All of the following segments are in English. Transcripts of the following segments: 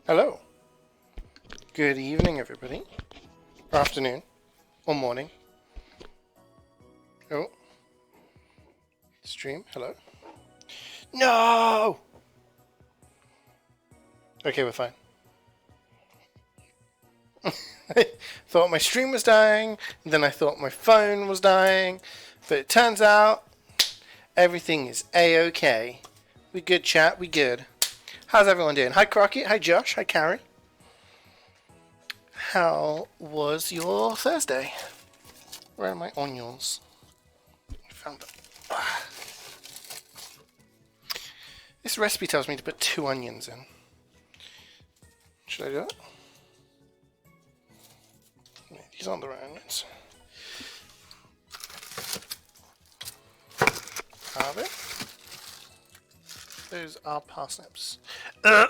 Hello. Good evening, everybody. Or afternoon. Or morning. Oh. Stream. Hello. No! Okay, we're fine. I thought my stream was dying, and then I thought my phone was dying, but it turns out everything is A-okay. We good, chat. We good. How's everyone doing? Hi, Crockett. Hi, Josh. Hi, Carrie. How was your Thursday? Where are my onions? I found them. This recipe tells me to put 2 onions in. Should I do it? These aren't the right onions. Are they? Those are parsnips. Do I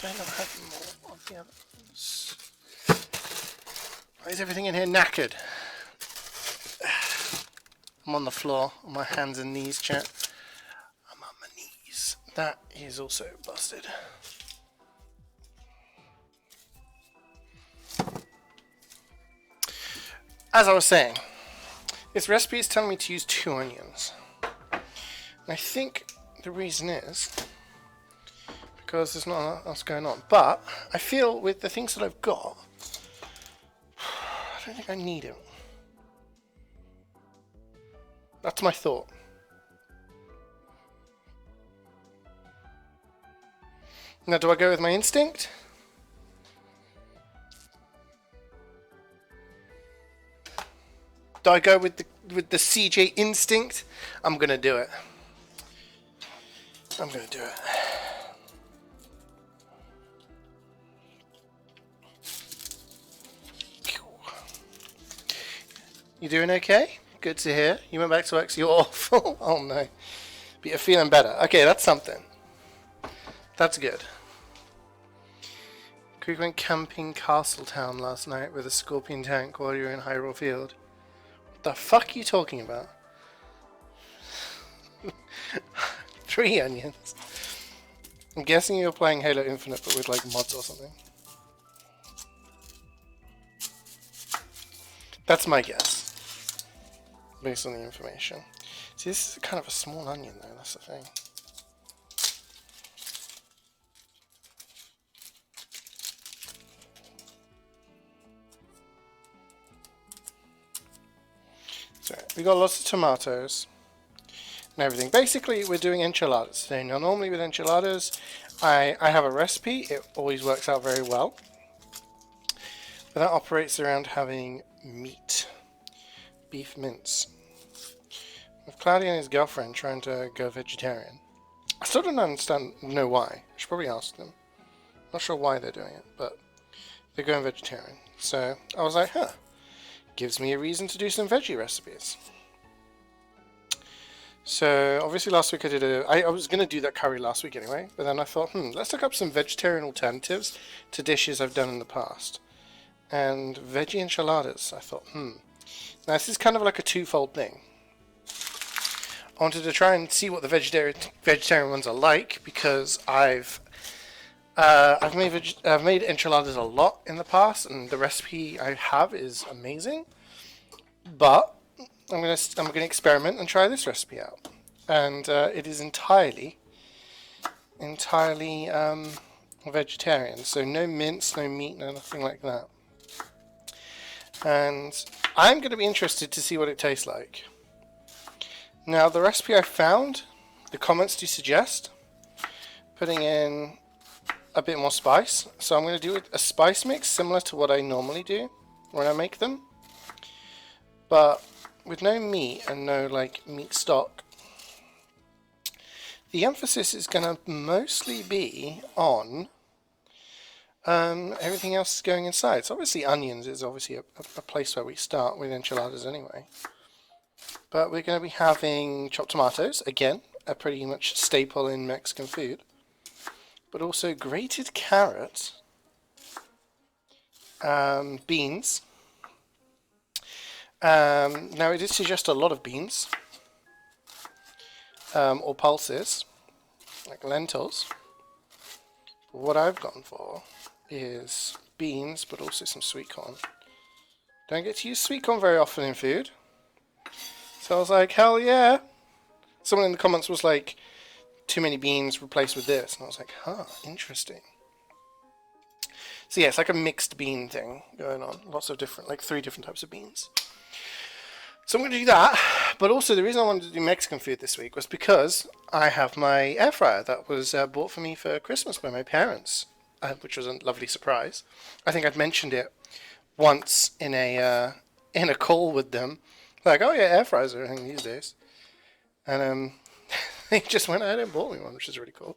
not have more of the others? Why is everything in here knackered? I'm on the floor, on my hands and knees, chat. I'm on my knees. That is also busted. As I was saying, this recipe is telling me to use 2 onions. And I think the reason is because there's not a lot else going on. But I feel with the things that I've got, I don't think I need it. That's my thought. Now, do I go with my instinct? Do I go with the CeeJaey instinct? I'm gonna do it. I'm gonna do it. You doing okay? Good to hear. You went back to work, so you're awful. Oh no. But you're feeling better. Okay, that's something. That's good. Creek went camping Castletown last night with a scorpion tank while you were in Hyrule Field. What the fuck are you talking about? 3 onions. I'm guessing you're playing Halo Infinite but with like mods or something. That's my guess. Based on the information. See, this is kind of a small onion though, that's the thing. So, we got lots of tomatoes and everything. Basically, we're doing enchiladas today. Now, normally with enchiladas, I have a recipe. It always works out very well. But that operates around having meat. Beef mince. With Claudia and his girlfriend trying to go vegetarian. I still don't know why. I should probably ask them. Not sure why they're doing it, but they're going vegetarian. So I was like, huh. Gives me a reason to do some veggie recipes. So obviously last week I was going to do that curry last week anyway, but then I thought, let's look up some vegetarian alternatives to dishes I've done in the past. And veggie enchiladas, I thought, Now this is kind of like a twofold thing. I wanted to try and see what the vegetarian ones are like because I've made enchiladas a lot in the past, and the recipe I have is amazing. But I'm gonna experiment and try this recipe out, and it is entirely vegetarian. So no mince, no meat, no nothing like that. And I'm going to be interested to see what it tastes like. Now, the recipe I found, the comments do suggest putting in a bit more spice. So I'm going to do a spice mix similar to what I normally do when I make them. But with no meat and no like meat stock. The emphasis is going to mostly be on everything else going inside. So obviously onions is obviously a place where we start with enchiladas anyway. But we're going to be having chopped tomatoes, again, a pretty much staple in Mexican food. But also grated carrot, beans. Now it did suggest a lot of beans. or pulses, like lentils. What I've gone for is beans, but also some sweet corn. Don't get to use sweet corn very often in food. So I was like, hell yeah. Someone in the comments was like, too many beans replaced with this. And I was like, huh, interesting. So yeah, it's like a mixed bean thing going on. Lots of different, like 3 different types of beans. So I'm going to do that. But also the reason I wanted to do Mexican food this week was because I have my air fryer that was bought for me for Christmas by my parents, which was a lovely surprise. I think I'd mentioned it once in a call with them. Like, oh yeah, air fryers are a thing these days. And they just went ahead and bought me one, which is really cool.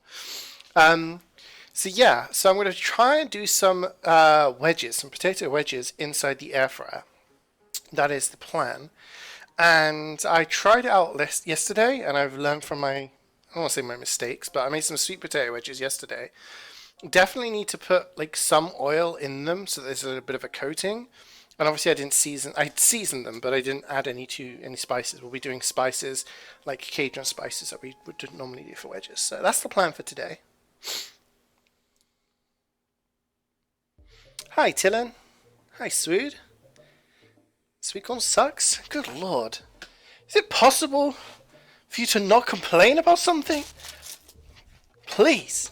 So yeah, so I'm going to try and do some wedges, some potato wedges inside the air fryer. That is the plan. And I tried it out yesterday, and I've learned from my, I don't want to say my mistakes, but I made some sweet potato wedges yesterday. Definitely need to put like some oil in them so there's a bit of a coating. And obviously I'd seasoned them, but I didn't add any spices. We'll be doing spices like Cajun spices that we would normally do for wedges. So that's the plan for today. Hi, Tillin. Hi, Swood. Sweet corn sucks? Good lord. Is it possible for you to not complain about something? Please.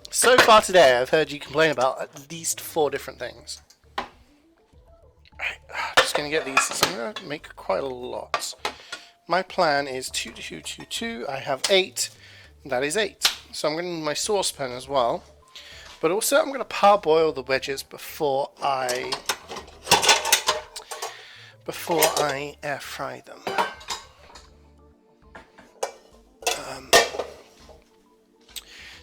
So far today, I've heard you complain about at least 4 different things. Right, just going to get these. So I'm going to make quite a lot. My plan is 2, 2, 2, 2. I have 8. That is 8. So I'm going to need my saucepan as well. But also I'm going to parboil the wedges before I air fry them.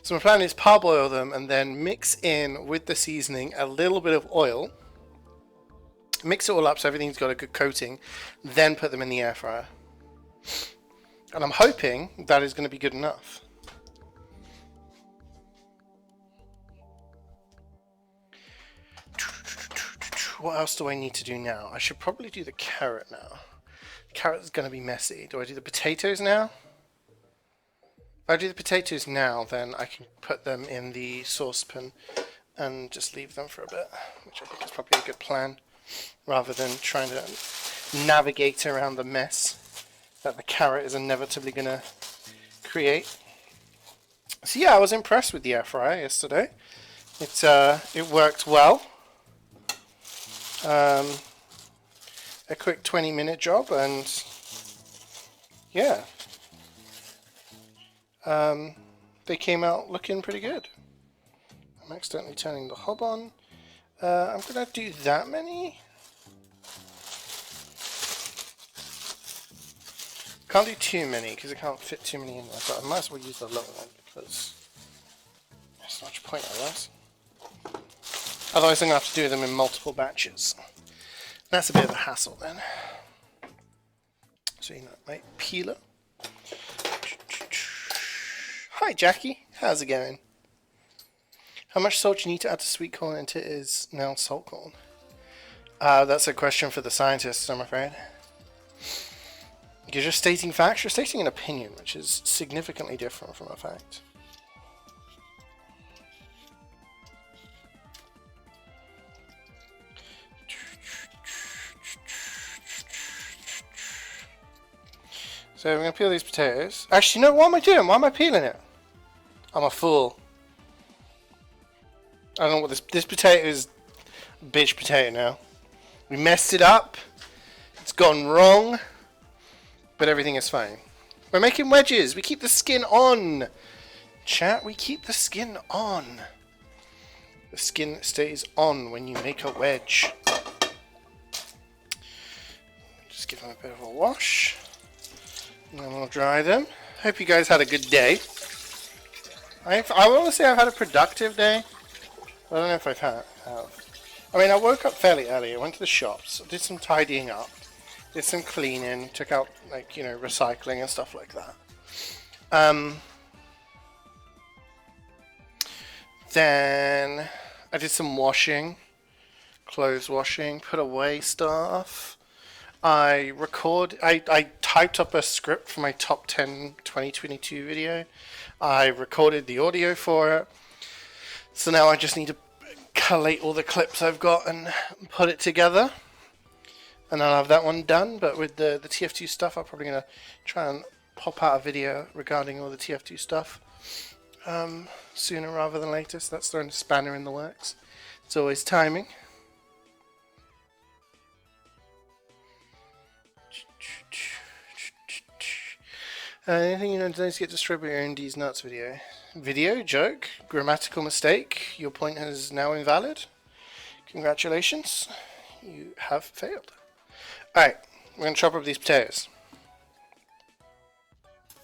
So my plan is parboil them and then mix in with the seasoning a little bit of oil. Mix it all up so everything's got a good coating. Then put them in the air fryer. And I'm hoping that is going to be good enough. What else do I need to do now? I should probably do the carrot now. The carrot is going to be messy. Do I do the potatoes now? If I do the potatoes now, then I can put them in the saucepan and just leave them for a bit, which I think is probably a good plan, rather than trying to navigate around the mess that the carrot is inevitably going to create. So yeah, I was impressed with the air fryer yesterday. It worked well. A quick 20-minute job, and yeah, they came out looking pretty good. I'm accidentally turning the hob on. I'm gonna do that many. Can't do too many because I can't fit too many in there, but I might as well use the lower one because there's not much point otherwise. Otherwise I'm going to have to do them in multiple batches. That's a bit of a hassle then. So you know, my peeler. Hi Jackie, how's it going? How much salt do you need to add to sweet corn until it is now salt corn? That's a question for the scientists, I'm afraid. You're just stating facts, you're stating an opinion, which is significantly different from a fact. So we're going to peel these potatoes. Actually, no, what am I doing? Why am I peeling it? I'm a fool. I don't know what this potato is. Bitch potato now. We messed it up. It's gone wrong. But everything is fine. We're making wedges. We keep the skin on. Chat, we keep the skin on. The skin stays on when you make a wedge. Just give them a bit of a wash. And then we'll dry them. Hope you guys had a good day. I want to say I've had a productive day. I don't know if I've had. I mean, I woke up fairly early. I went to the shops, did some tidying up, did some cleaning, took out, like, you know, recycling and stuff like that. Then I did some washing, clothes washing, put away stuff. I typed up a script for my top 10 2022 video. I recorded the audio for it. So now I just need to collate all the clips I've got and put it together. And I'll have that one done. But with the TF2 stuff, I'm probably going to try and pop out a video regarding all the TF2 stuff sooner rather than later. So that's throwing a spanner in the works. It's always timing. Anything you know to get destroyed by your own D's nuts video? Video? Joke? Grammatical mistake? Your point is now invalid? Congratulations. You have failed. Alright, we're going to chop up these potatoes.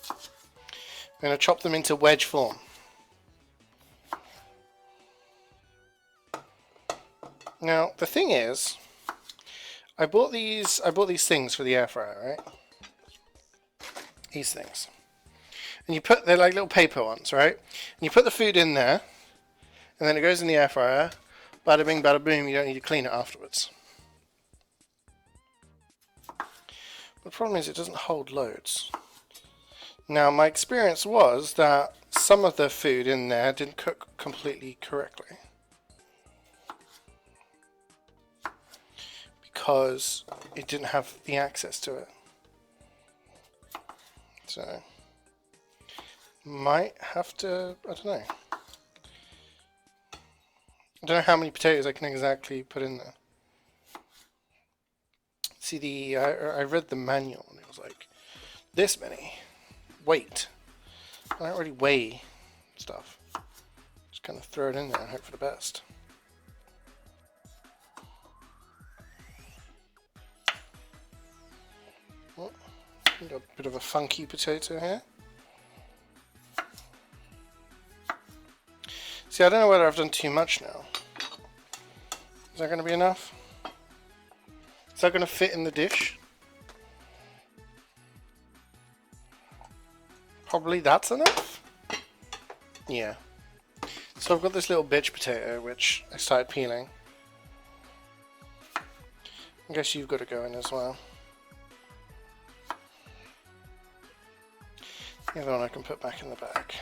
We're going to chop them into wedge form. Now, the thing is, I bought these things for the air fryer, right? These things. And they're like little paper ones, right? And you put the food in there, and then it goes in the air fryer. Bada bing, bada boom, you don't need to clean it afterwards. The problem is it doesn't hold loads. Now, my experience was that some of the food in there didn't cook completely correctly. Because it didn't have the access to it. So, might have to, I don't know. I don't know how many potatoes I can exactly put in there. See, I read the manual and it was like, this many. Weight. I don't really weigh stuff. Just kind of throw it in there and hope for the best. Oh, got a bit of a funky potato here. See, I don't know whether I've done too much now. Is that going to be enough? Is that going to fit in the dish? Probably that's enough. Yeah. So I've got this little bitch potato which I started peeling. I guess you've got to go in as well. The other one I can put back in the bag.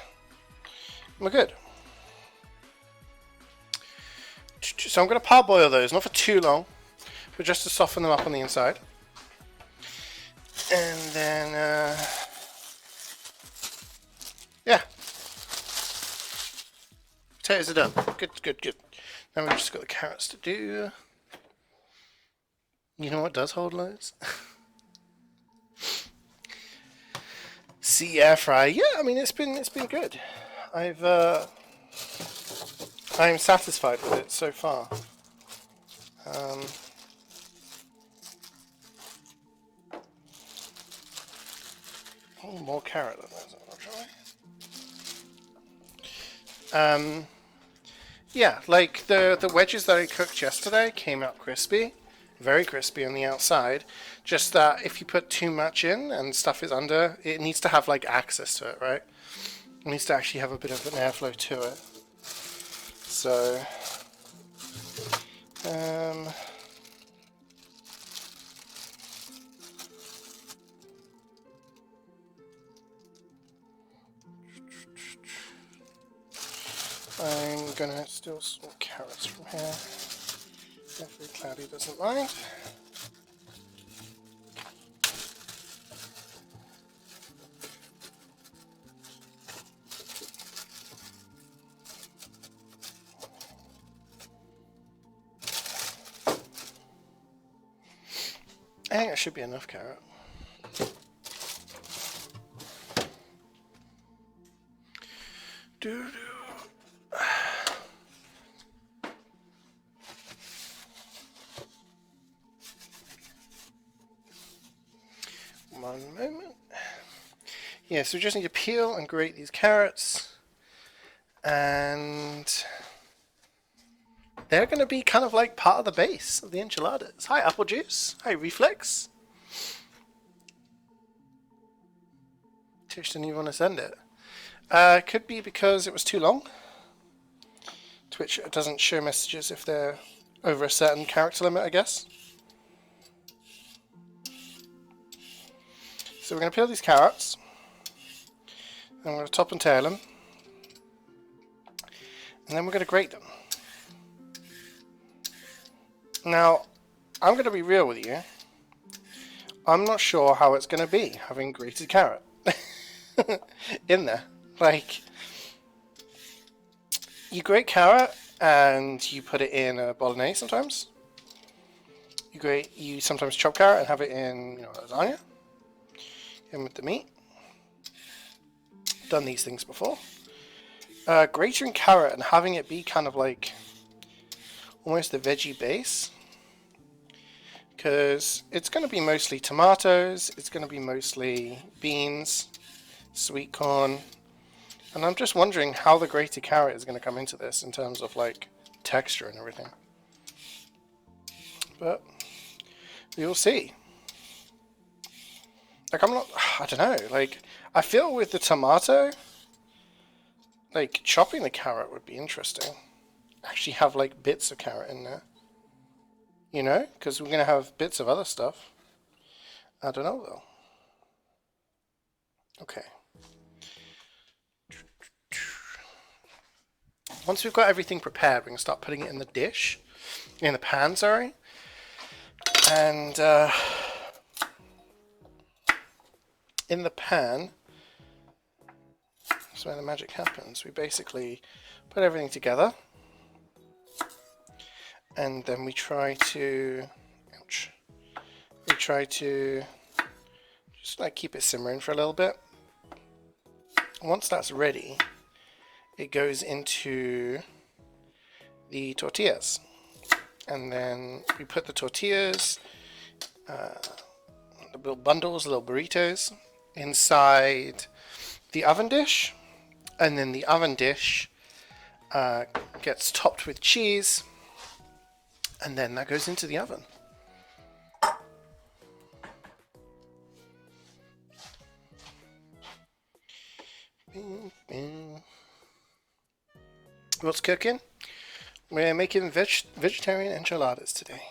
We're good. So I'm going to parboil those, not for too long, but just to soften them up on the inside. And then, yeah. Potatoes are done. Good, good, good. Now we've just got the carrots to do. You know what does hold loads? Air fry. Yeah, I mean it's been good. I'm satisfied with it so far. Oh, more carrot than that. Yeah, like the wedges that I cooked yesterday came out crispy, very crispy on the outside. Just that if you put too much in and stuff is under, it needs to have like access to it, right? It needs to actually have a bit of an airflow to it. So, I'm gonna steal some carrots from here. Hopefully Cloudy doesn't mind. I think it should be enough carrot. Doo-doo. One moment. Yeah, so we just need to peel and grate these carrots. And they're going to be kind of like part of the base of the enchiladas. Hi, Apple Juice. Hi, Reflex. Tish didn't even want to send it. Could be because it was too long. Twitch doesn't show messages if they're over a certain character limit, I guess. So we're going to peel these carrots, and we're going to top and tail them, and then we're going to grate them. Now, I'm going to be real with you. I'm not sure how it's going to be having grated carrot in there. Like, you grate carrot and you put it in a bolognese sometimes. You sometimes chop carrot and have it in, lasagna. In with the meat. Done these things before. Grating carrot and having it be kind of like almost a veggie base. Because it's going to be mostly tomatoes, it's going to be mostly beans, sweet corn, and I'm just wondering how the grated carrot is going to come into this in terms of like texture and everything. But we will see. Like, I don't know, like, I feel with the tomato, like, chopping the carrot would be interesting. Actually have like bits of carrot in there. You know, because we're going to have bits of other stuff. I don't know, though. Okay. Once we've got everything prepared, we're going to start putting it in the dish. In the pan, sorry. And in the pan, that's where the magic happens. We basically put everything together. And then we try to, just like keep it simmering for a little bit. Once that's ready, it goes into the tortillas. And then we put the tortillas, the little bundles, little burritos, inside the oven dish. And then the oven dish gets topped with cheese. And then that goes into the oven. What's cooking? We're making vegetarian enchiladas today.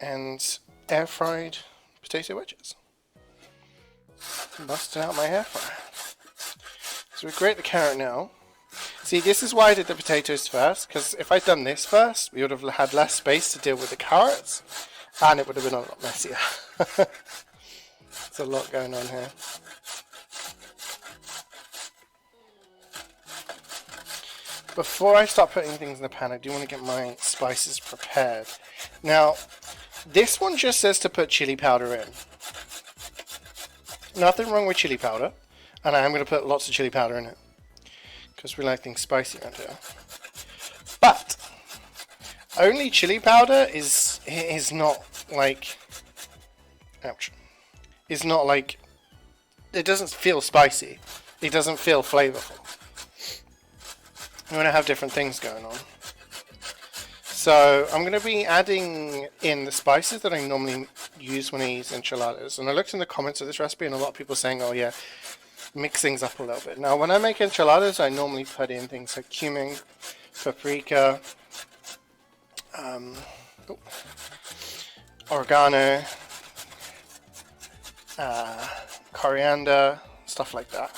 And air fried potato wedges. Busting out my air fryer. So we grate the carrot now. See, this is why I did the potatoes first, because if I'd done this first, we would have had less space to deal with the carrots, and it would have been a lot messier. There's a lot going on here. Before I start putting things in the pan, I do want to get my spices prepared. Now, this one just says to put chili powder in. Nothing wrong with chili powder, and I am going to put lots of chili powder in it. Because we like things spicy around here. But only chili powder is not like, ouch, is not like, it doesn't feel spicy. It doesn't feel flavorful. You want to have different things going on. So I'm going to be adding in the spices that I normally use when I use enchiladas. And I looked in the comments of this recipe and a lot of people saying, oh yeah, mix things up a little bit. Now, when I make enchiladas, I normally put in things like cumin, paprika, oregano, coriander, stuff like that.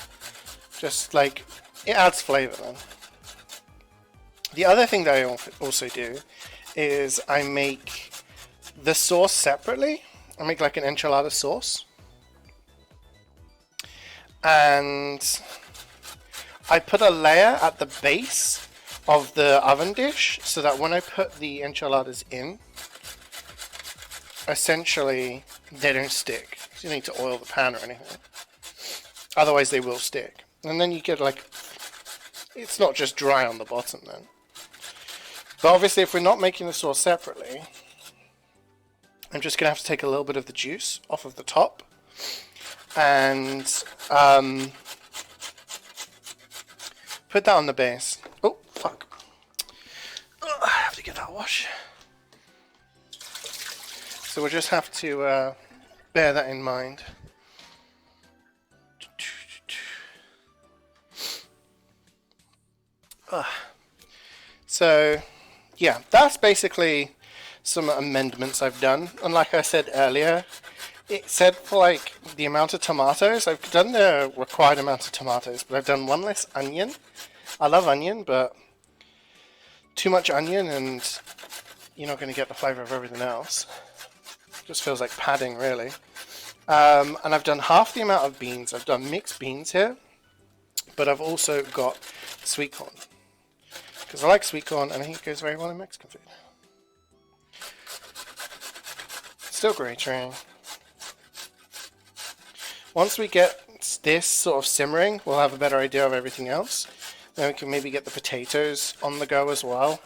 Just like, it adds flavor then. The other thing that I also do is I make the sauce separately. I make like an enchilada sauce. And I put a layer at the base of the oven dish so that when I put the enchiladas in, essentially they don't stick. So you need to oil the pan or anything. Otherwise they will stick. And then you get like, it's not just dry on the bottom then. But obviously if we're not making the sauce separately, I'm just going to have to take a little bit of the juice off of the top. And put that on the base. Oh, fuck. I have to get that wash. So we'll just have to bear that in mind. So, yeah, that's basically some amendments I've done. And like I said earlier, it said for like the amount of tomatoes. I've done the required amount of tomatoes, but I've done one less onion. I love onion, but too much onion and you're not going to get the flavour of everything else. It just feels like padding, really. And I've done half the amount of beans. I've done mixed beans here, but I've also got sweet corn. Because I like sweet corn and I think it goes very well in Mexican food. Still grating. Once we get this sort of simmering, we'll have a better idea of everything else. Then we can maybe get the potatoes on the go as well.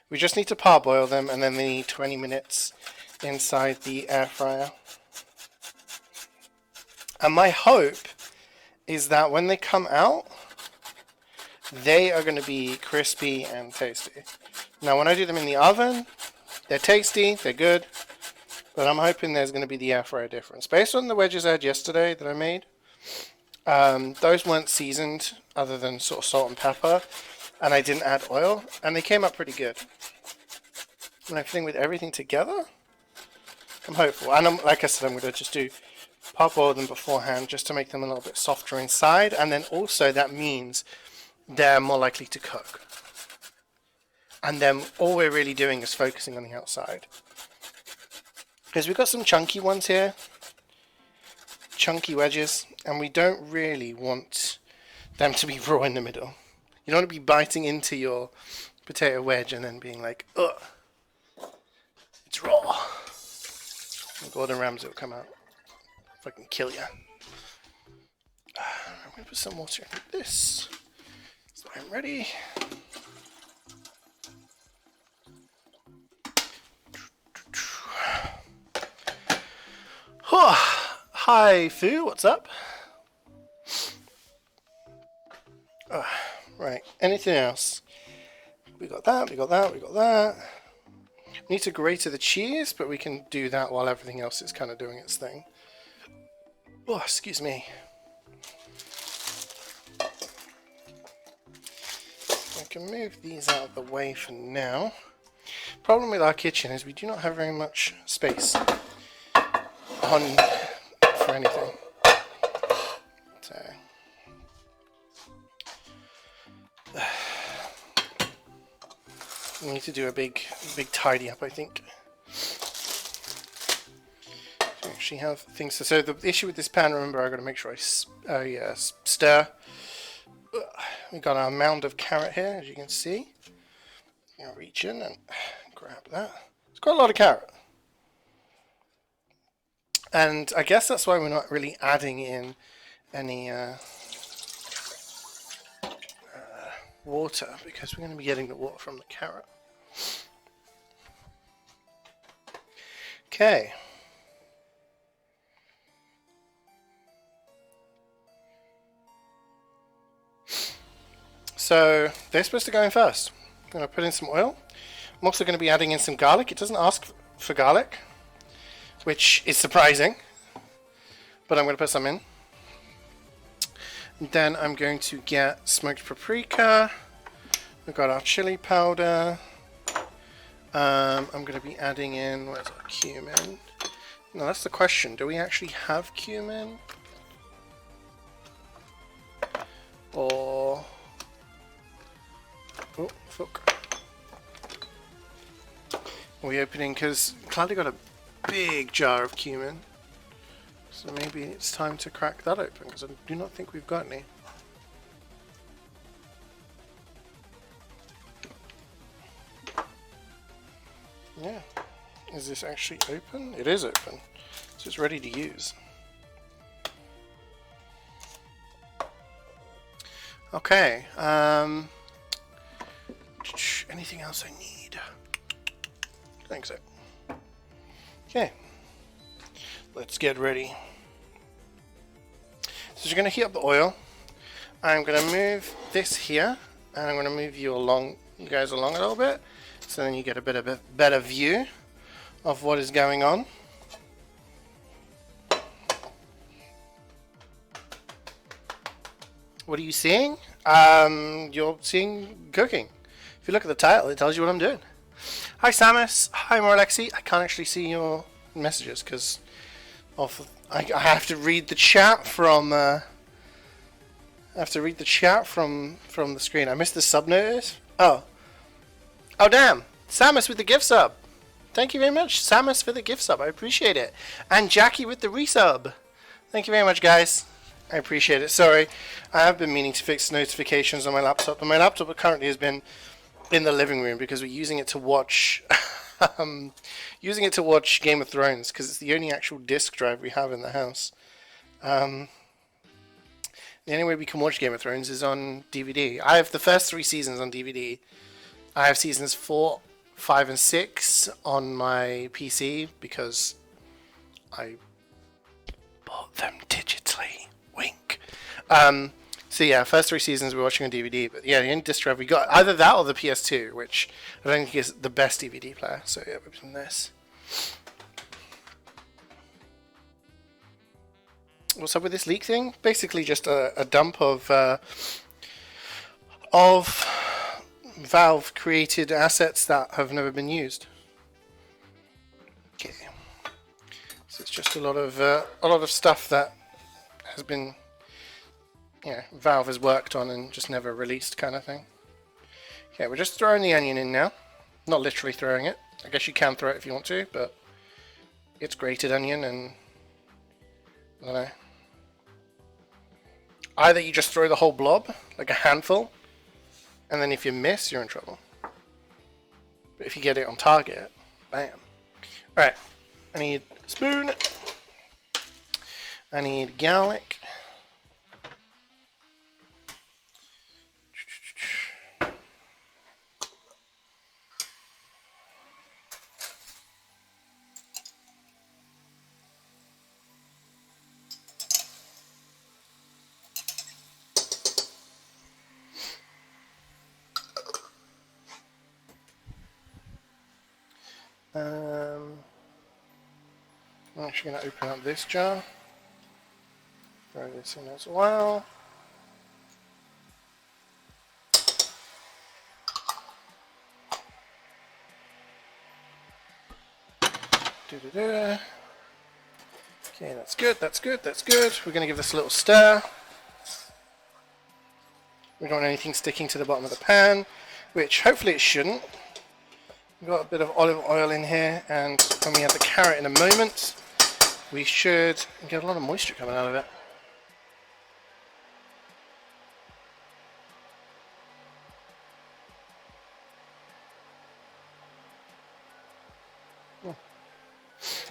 We just need to parboil them, and then they need 20 minutes inside the air fryer. And my hope is that when they come out, they are going to be crispy and tasty. Now, when I do them in the oven, they're tasty, they're good, but I'm hoping there's going to be the air fryer difference. Based on the wedges I had yesterday that I made, those weren't seasoned other than sort of salt and pepper, and I didn't add oil, and they came up pretty good. And I think with everything together, I'm hopeful. And like I said, I'm going to just do parboil them beforehand just to make them a little bit softer inside, and then also that means they're more likely to cook. And then all we're really doing is focusing on the outside. Because we've got some chunky ones here, chunky wedges, and we don't really want them to be raw in the middle. You don't want to be biting into your potato wedge and then being like, ugh, it's raw. And Gordon Ramsay will come out. Fucking kill you. I'm going to put some water in this. So I'm ready. Hi, Fu, what's up? Right, anything else? We got that, we got that, we got that. We need to grate the cheese, but we can do that while everything else is kind of doing its thing. Oh, excuse me. I can move these out of the way for now. Problem with our kitchen is we do not have very much space on for anything. So we need to do a big tidy up, I think. We actually have things to. So the issue with this pan, remember, I've got to make sure I stir. We got our mound of carrot here, as you can see. I'm gonna reach in and grab that. It's quite a lot of carrot. And I guess that's why we're not really adding in any water, because we're going to be getting the water from the carrot. Okay. So they're supposed to go in first. I'm going to put in some oil. I'm also going to be adding in some garlic. It doesn't ask for garlic, which is surprising, but I'm going to put some in. And then I'm going to get smoked paprika. We've got our chili powder. I'm going to be adding in, where's our cumin? Now that's the question, do we actually have cumin? Or... oh, fuck. Are we opening? Because Cloudy got a big jar of cumin. So maybe it's time to crack that open, because I do not think we've got any. Yeah. Is this actually open? It is open. So it's ready to use. Okay. Anything else I need? I think so. Okay. Let's get ready. So you're going to heat up the oil. I'm going to move this here, and I'm going to move you guys along a little bit, so then you get a bit of a better view of what is going on. What are you seeing? You're seeing cooking. If you look at the title, it tells you what I'm doing. Hi, Samus. Hi, Moralexi. I can't actually see your messages because I have to read the chat from. I have to read the chat from the screen. I missed the sub notice. Oh, damn! Samus with the gift sub. Thank you very much, Samus, for the gift sub. I appreciate it. And Jackie with the resub. Thank you very much, guys. I appreciate it. Sorry, I have been meaning to fix notifications on my laptop, but my laptop currently has been in the living room because we're using it to watch Game of Thrones because it's the only actual disc drive we have in the house. The only way we can watch Game of Thrones is on DVD. I have the first 3 seasons on DVD. I have seasons 4, 5, and 6 on my PC because I bought them digitally. Wink. So yeah, first 3 seasons we're watching on DVD, but yeah, the only disc drive we got, either that or the PS2, which I don't think is the best DVD player, so yeah, we've done this. What's up with this leak thing? Basically just a dump of Valve created assets that have never been used. Okay. So it's just a lot of stuff that has been, Valve has worked on and just never released, kind of thing. Okay, we're just throwing the onion in now. Not literally throwing it. I guess you can throw it if you want to, but it's grated onion, and I don't know. Either you just throw the whole blob, like a handful, and then if you miss, you're in trouble. But if you get it on target, bam. Alright, I need a spoon. I need garlic. I'm actually going to open up this jar. Throw this in as well. Okay, that's good, that's good, that's good. We're going to give this a little stir. We don't want anything sticking to the bottom of the pan, which hopefully it shouldn't. We've got a bit of olive oil in here, and when we add the carrot in a moment, we should get a lot of moisture coming out of it.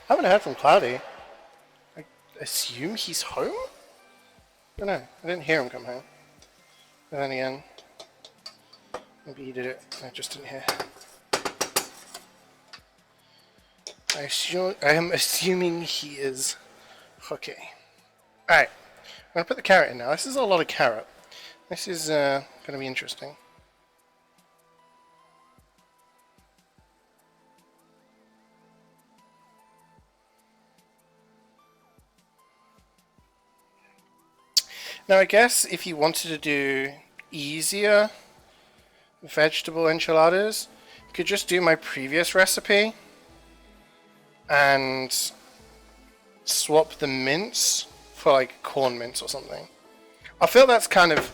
I haven't heard from Cloudy. I assume he's home? I don't know. I didn't hear him come home. But then again, maybe he did it. I just didn't hear. I am assuming he is. Okay. Alright. I'm going to put the carrot in now. This is a lot of carrot. This is going to be interesting. Now I guess if you wanted to do easier vegetable enchiladas, you could just do my previous recipe and swap the mince for like corn mince or something. I feel that's kind of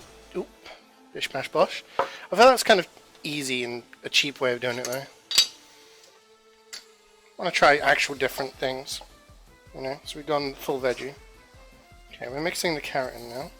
bish bash bosh. I feel that's kind of easy and a cheap way of doing it though. I want to try actual different things, you know. So we've gone full veggie. Okay, we're mixing the carrot in now.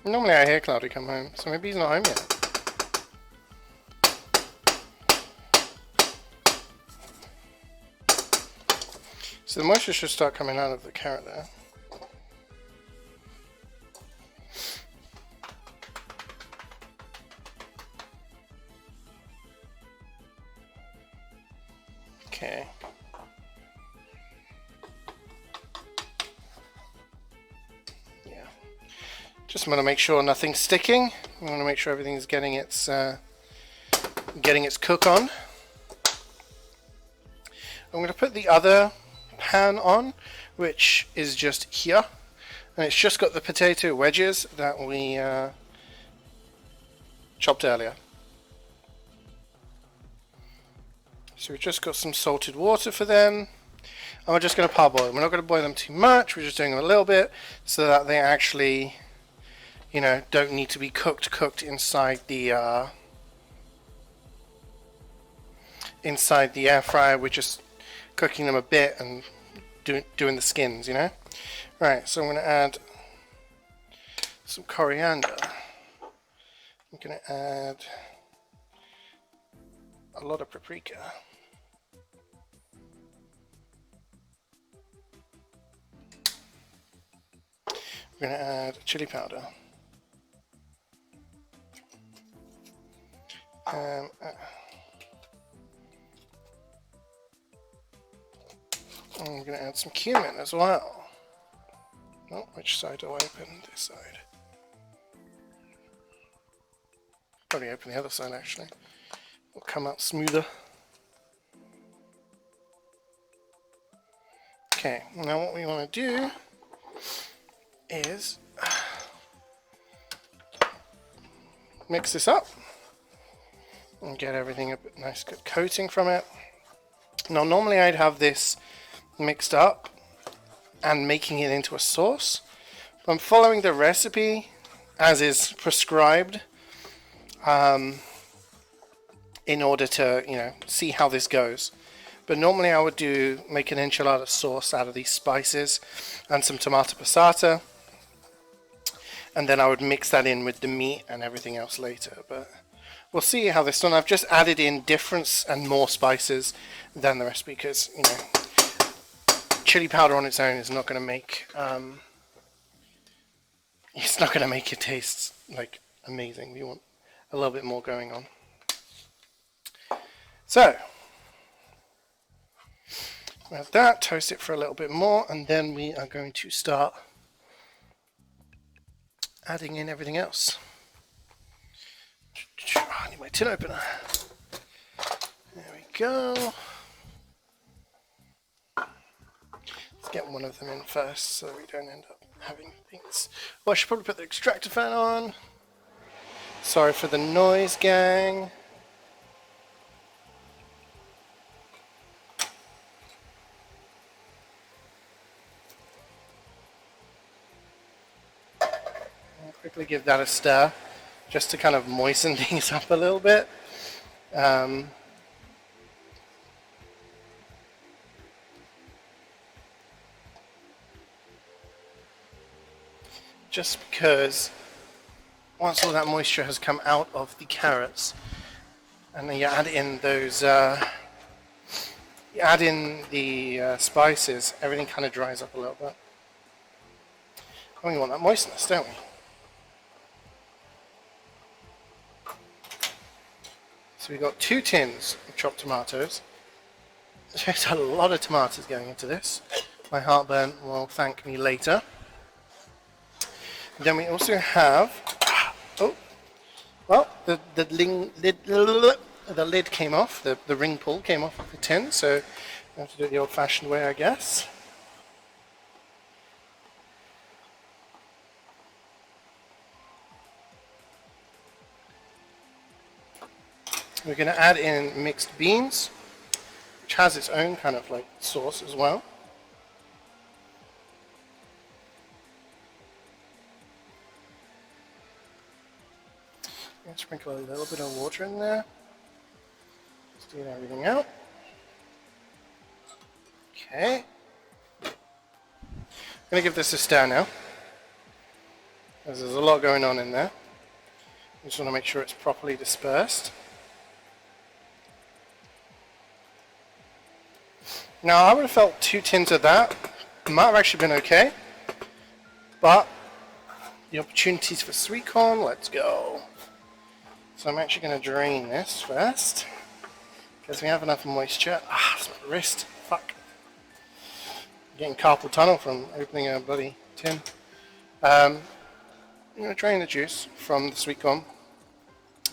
Normally I hear Cloudy come home, so maybe he's not home yet. So the moisture should start coming out of the carrot there. Okay. Just want to make sure nothing's sticking. I want to make sure everything's getting its cook on. I'm going to put the other pan on, which is just here, and it's just got the potato wedges that we chopped earlier. So we've just got some salted water for them, and we're just going to parboil them. We're not going to boil them too much, we're just doing them a little bit so that they actually, you know, don't need to be cooked inside the air fryer. We're just cooking them a bit and doing the skins, you know. Right, so I'm going to add some coriander. I'm going to add a lot of paprika. I'm going to add chili powder. I'm going to add some cumin as well. Oh, which side do I open? This side. Probably open the other side actually. It'll come out smoother. Okay, now what we want to do is mix this up and get everything a bit nice good coating from it. Now normally I'd have this mixed up and making it into a sauce. I'm following the recipe as is prescribed in order to, you know, see how this goes. But normally I would make an enchilada sauce out of these spices and some tomato passata, and then I would mix that in with the meat and everything else later. But we'll see how this one. I've just added in different and more spices than the rest because, you know, chili powder on its own is not going to make it taste like amazing. We want a little bit more going on. So add that, toast it for a little bit more, and then we are going to start adding in everything else. I need my tin opener. There we go. Let's get one of them in first so we don't end up having things. Well, I should probably put the extractor fan on. Sorry for the noise, gang. I'll quickly give that a stir just to kind of moisten things up a little bit. Just because once all that moisture has come out of the carrots, and then you add in those, the spices, everything kind of dries up a little bit. And we want that moistness, don't we? So we've got 2 tins of chopped tomatoes. There's a lot of tomatoes going into this. My heartburn will thank me later. Then we also have, the lid came off, the ring pull came off of the tin, so I have to do it the old-fashioned way, I guess. We're going to add in mixed beans, which has its own kind of like sauce as well. Sprinkle a little bit of water in there. Just clean everything out. Okay. I'm going to give this a stir now, because there's a lot going on in there. I just want to make sure it's properly dispersed. Now I would have felt 2 tins of that. It might have actually been okay, but the opportunities for sweet corn, let's go. So I'm actually going to drain this first, because we have enough moisture. It's my wrist. Fuck. I'm getting carpal tunnel from opening a bloody tin. I'm going to drain the juice from the sweet corn.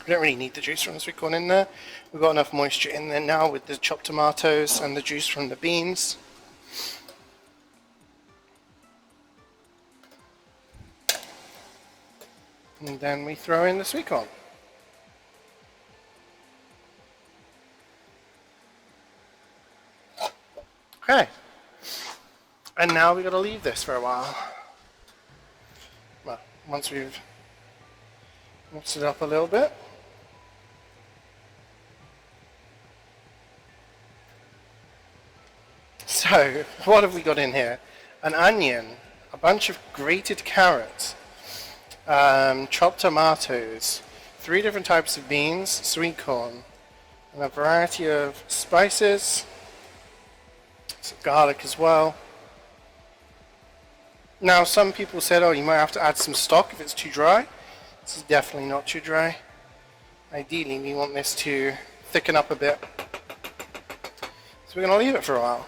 We don't really need the juice from the sweet corn in there. We've got enough moisture in there now with the chopped tomatoes and the juice from the beans. And then we throw in the sweet corn. Okay. And now we've got to leave this for a while. Well, once we've mixed it up a little bit. So, what have we got in here? An onion, a bunch of grated carrots, chopped tomatoes, 3 different types of beans, sweet corn, and a variety of spices, some garlic as well. Now, some people said, oh, you might have to add some stock if it's too dry. This is definitely not too dry. Ideally, we want this to thicken up a bit. So we're going to leave it for a while.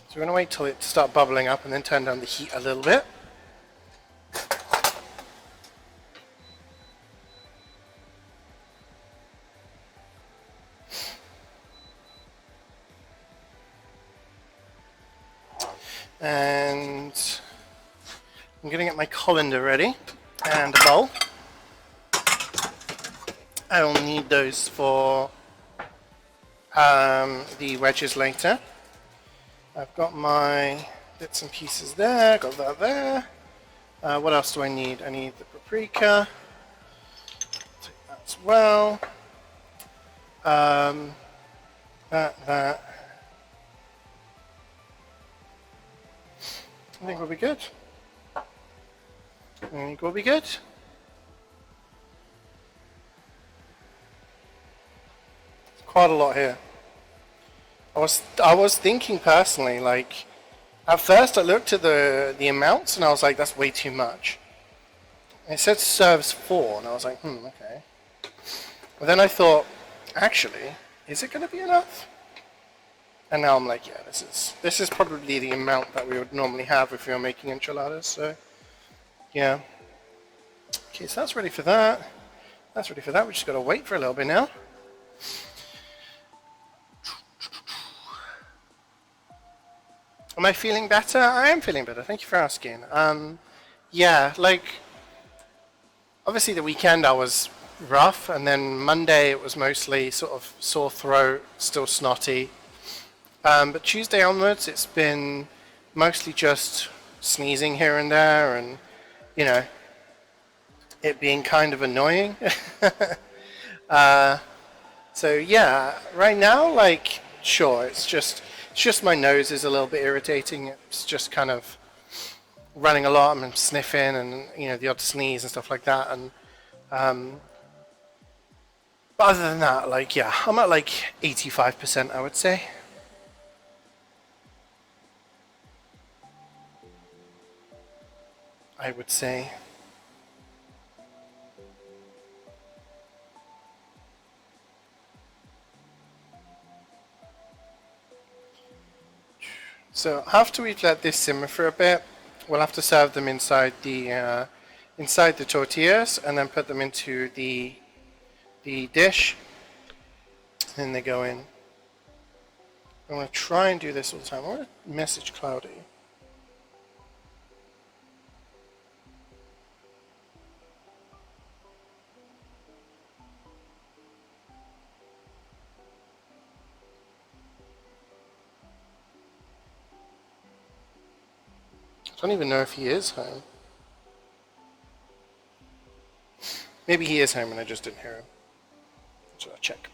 So we're going to wait till it starts bubbling up and then turn down the heat a little bit. And I'm going to get my colander ready and a bowl. I will need those for the wedges later. I've got my bits and pieces there, got that there. What else do I need? I need the paprika. Take that as well. That. I think we'll be good. I think we'll be good. Quite a lot here. I was thinking personally, like, at first I looked at the amounts and I was like, that's way too much. And it said serves 4, and I was like, okay. But then I thought, actually, is it going to be enough? And now I'm like, yeah, this is probably the amount that we would normally have if we were making enchiladas. So, yeah. Okay, so that's ready for that. That's ready for that. We just got to wait for a little bit now. Am I feeling better? I am feeling better. Thank you for asking. Yeah, like, obviously the weekend I was rough, and then Monday it was mostly sort of sore throat, still snotty. But Tuesday onwards it's been mostly just sneezing here and there, and, you know, it being kind of annoying. So yeah, right now, like, sure, it's just my nose is a little bit irritating. It's just kind of running a lot. I'm sniffing and, you know, the odd sneeze and stuff like that. And but other than that, like, yeah, I'm at like 85%, I would say. I would say. So after we've let this simmer for a bit, we'll have to serve them inside the tortillas, and then put them into the dish, and they go in. I'm going to try and do this all the time. I want to message Cloudy. I don't even know if he is home. Maybe he is home and I just didn't hear him. So I'll check.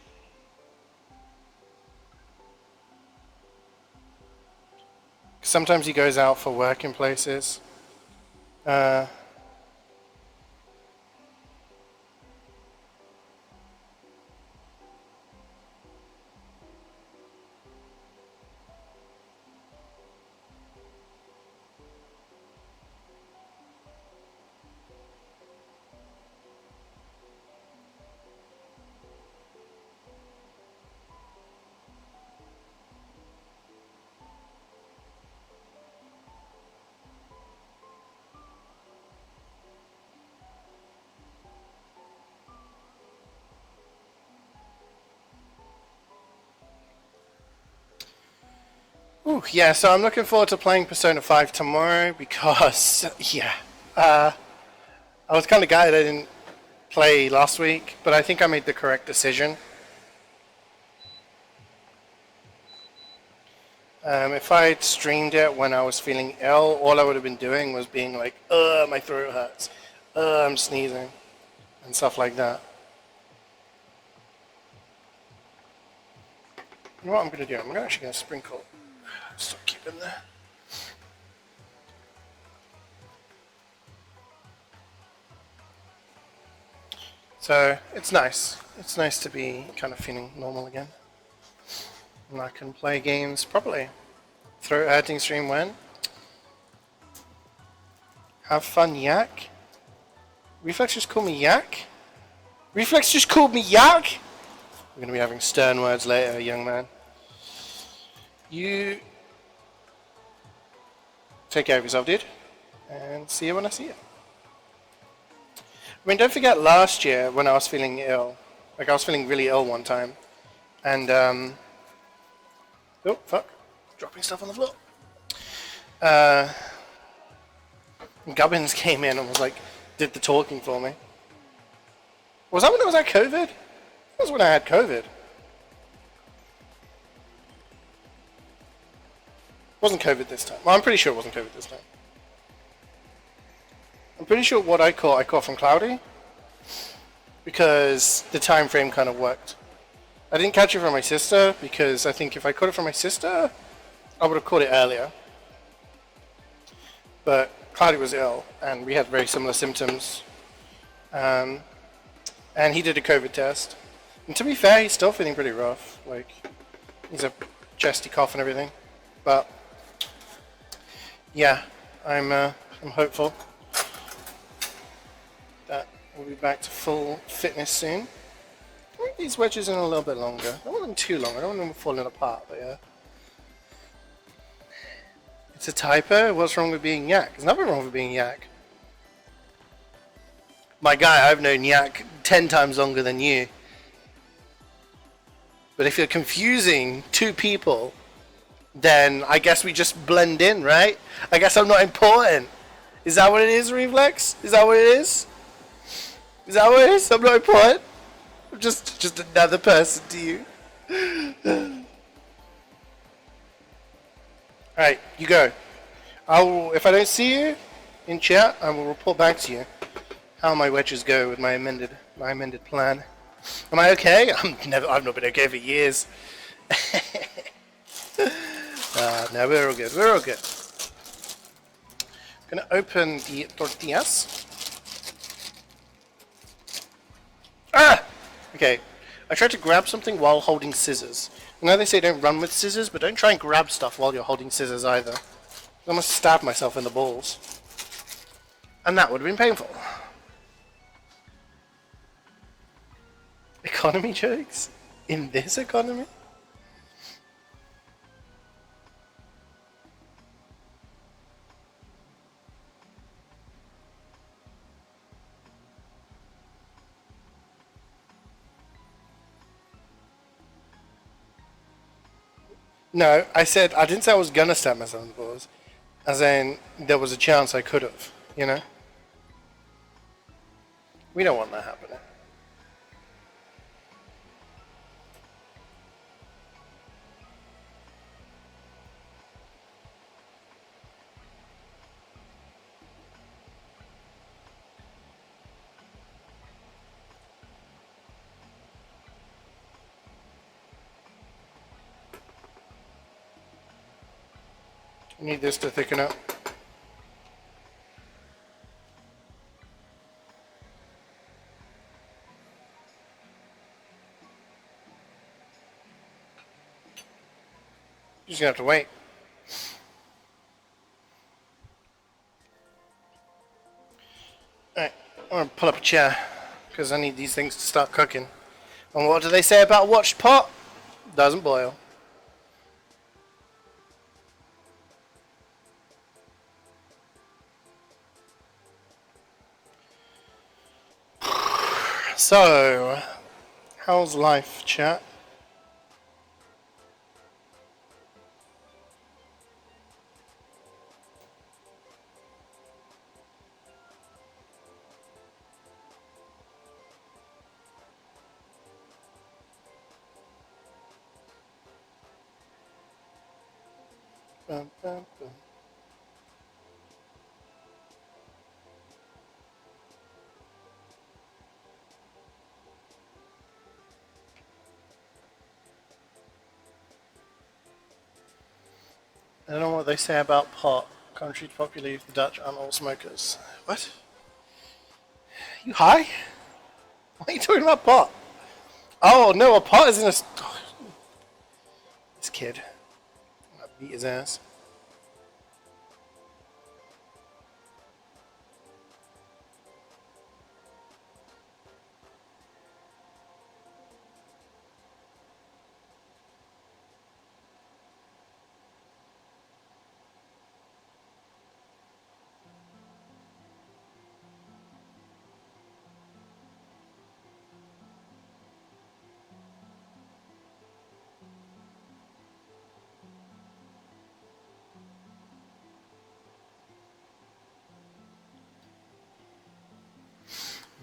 Sometimes he goes out for work in places. Yeah, so I'm looking forward to playing Persona 5 tomorrow because, yeah, I was kind of gutted I didn't play last week, but I think I made the correct decision. If I had streamed it when I was feeling ill, all I would have been doing was being like, my throat hurts, I'm sneezing, and stuff like that. You know what I'm going to do? I'm actually going to sprinkle. Stop keeping there. So, it's nice. It's nice to be kind of feeling normal again. And I can play games properly. Throat hurting stream when? Have fun, Yak? Reflex just called me Yak? Reflex just called me Yak? We're going to be having stern words later, young man. You take care of yourself, dude. And see you when I see you. I mean, don't forget last year when I was feeling ill. Like, I was feeling really ill one time. And, oh, fuck. Dropping stuff on the floor. Gubbins came in and was like, did the talking for me. Was that when I was at COVID? That was when I had COVID. Wasn't COVID this time. Well, I'm pretty sure it wasn't COVID this time. I'm pretty sure what I caught from Cloudy. Because the time frame kind of worked. I didn't catch it from my sister because I think if I caught it from my sister, I would have caught it earlier. But Cloudy was ill and we had very similar symptoms. And he did a COVID test. And to be fair, he's still feeling pretty rough. Like, he's a chesty cough and everything. But yeah, I'm hopeful that we'll be back to full fitness soon. I think these wedges in a little bit longer. I don't want them too long. I don't want them falling apart, but yeah. It's a typo. What's wrong with being Yak? There's nothing wrong with being Yak. My guy, I've known Yak 10 times longer than you. But if you're confusing two people, then I guess we just blend in, right? I guess I'm not important. Is that what it is, Reflex? Is that what it is? Is that what it is? I'm not important? I'm just another person to you. Alright, you go. If I don't see you in chat, I will report back to you how my wedges go with my amended plan. Am I okay? I've not been okay for years. No, we're all good. We're all good. I'm gonna open the tortillas. Ah! Okay. I tried to grab something while holding scissors. I know they say don't run with scissors, but don't try and grab stuff while you're holding scissors either. I almost stabbed myself in the balls. And that would have been painful. Economy jokes? In this economy? No, I didn't say I was gonna stab myself in the balls. As in, there was a chance I could have, you know? We don't want that happening. I need this to thicken up. Just gonna have to wait. Alright, I'm gonna pull up a chair because I need these things to start cooking. And what do they say about watched pot? Doesn't boil. So, how's life, chat? bum, bum, bum. I don't know what they say about pot. Contrary to popular belief, the Dutch aren't all smokers. What? You high? Why are you talking about pot? Oh no, a pot is in a. This kid. I beat his ass.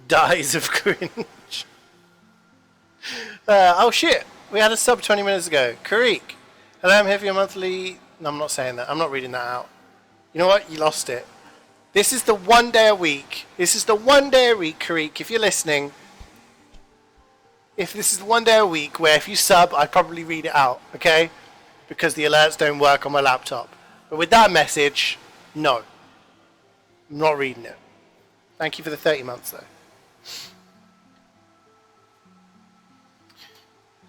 Dies of cringe. Oh shit! We had a sub 20 minutes ago. Karik. Hello, I'm here for your monthly. No, I'm not saying that. I'm not reading that out. You know what? You lost it. This is the 1 day a week. This is the 1 day a week, Karik. If you're listening, if this is the 1 day a week where if you sub, I'd probably read it out, okay? Because the alerts don't work on my laptop. But with that message, no. I'm not reading it. Thank you for the 30 months, though.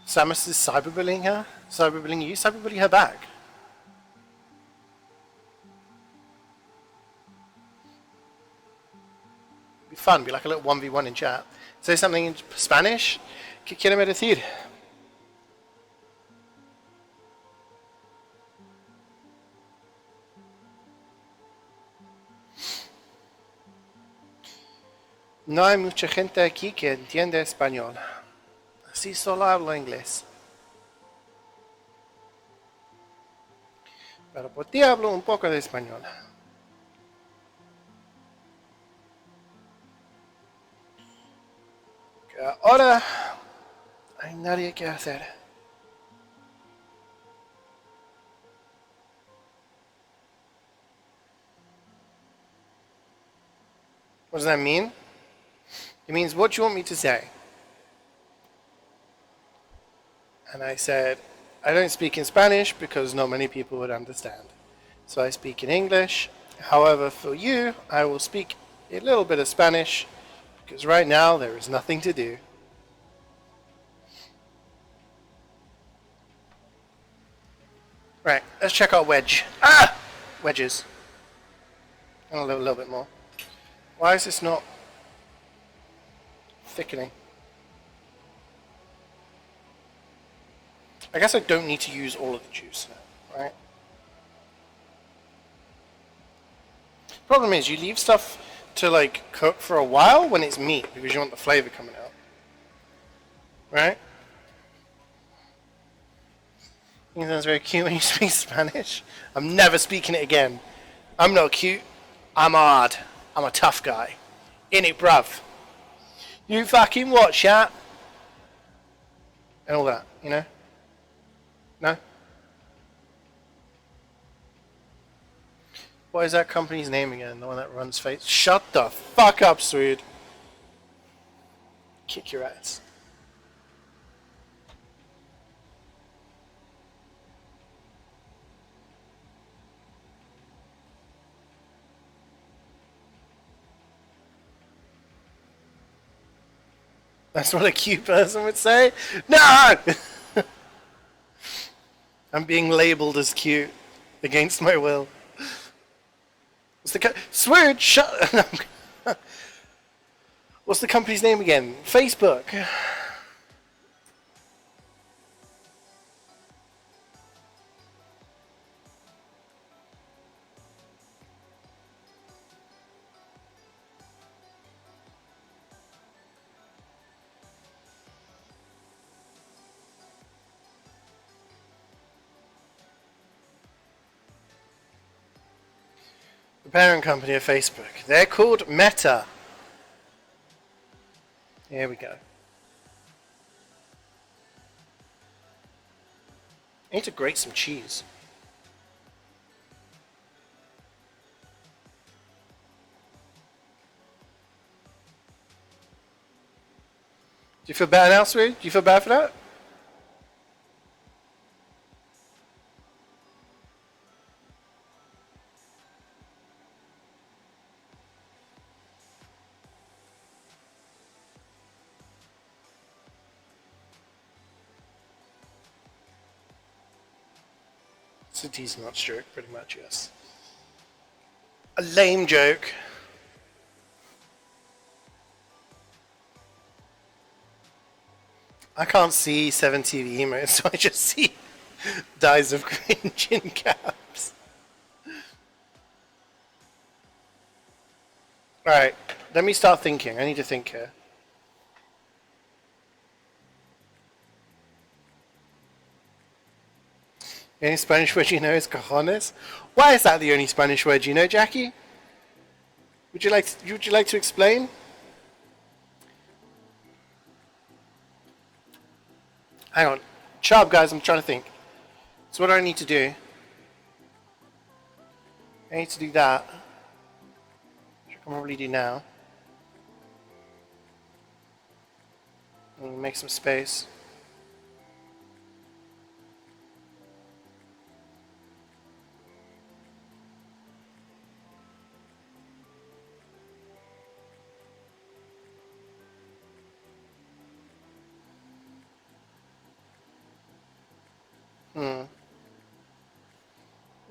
Samus is cyberbullying her? Cyberbullying you? Cyberbullying her back. Be fun, be like a little 1v1 in chat. Say something in Spanish? ¿Qué quiere me decir? No hay mucha gente aquí que entiende español. Así solo hablo inglés. Pero por ti hablo un poco de español. Que ahora hay nadie que hacer. What does that mean? It means, what do you want me to say? And I said, I don't speak in Spanish because not many people would understand. So I speak in English. However, for you, I will speak a little bit of Spanish because right now there is nothing to do. Right, let's check our wedge. Ah! Wedges. And a little bit more. Why is this not thickening? I guess I don't need to use all of the juice, right? Problem is, you leave stuff to like cook for a while when it's meat because you want the flavor coming out, right? You think that's very cute when you speak Spanish? I'm never speaking it again. I'm not cute. I'm hard. I'm a tough guy. Innit, bruv? You fucking watch that? And all that, you know? No? What is that company's name again? The one that runs face? Shut the fuck up, Swede. Kick your ass. That's what a cute person would say? No! I'm being labeled as cute against my will. What's the Sword, shut. What's the company's name again? Facebook. The parent company of Facebook. They're called Meta. Here we go. I need to grate some cheese. you feel better now, sweetie? Do you feel bad for that? It's a decent joke, pretty much, yes. A lame joke. I can't see 7 TV emotes, so I just see dies of cringe in caps. Alright, let me start thinking. I need to think here. The only Spanish word you know is cojones? Why is that the only Spanish word you know, Jackie? Would you like to explain? Hang on. Shut up, guys. I'm trying to think. So what do I need to do? I need to do that. Which I can probably do now. And make some space.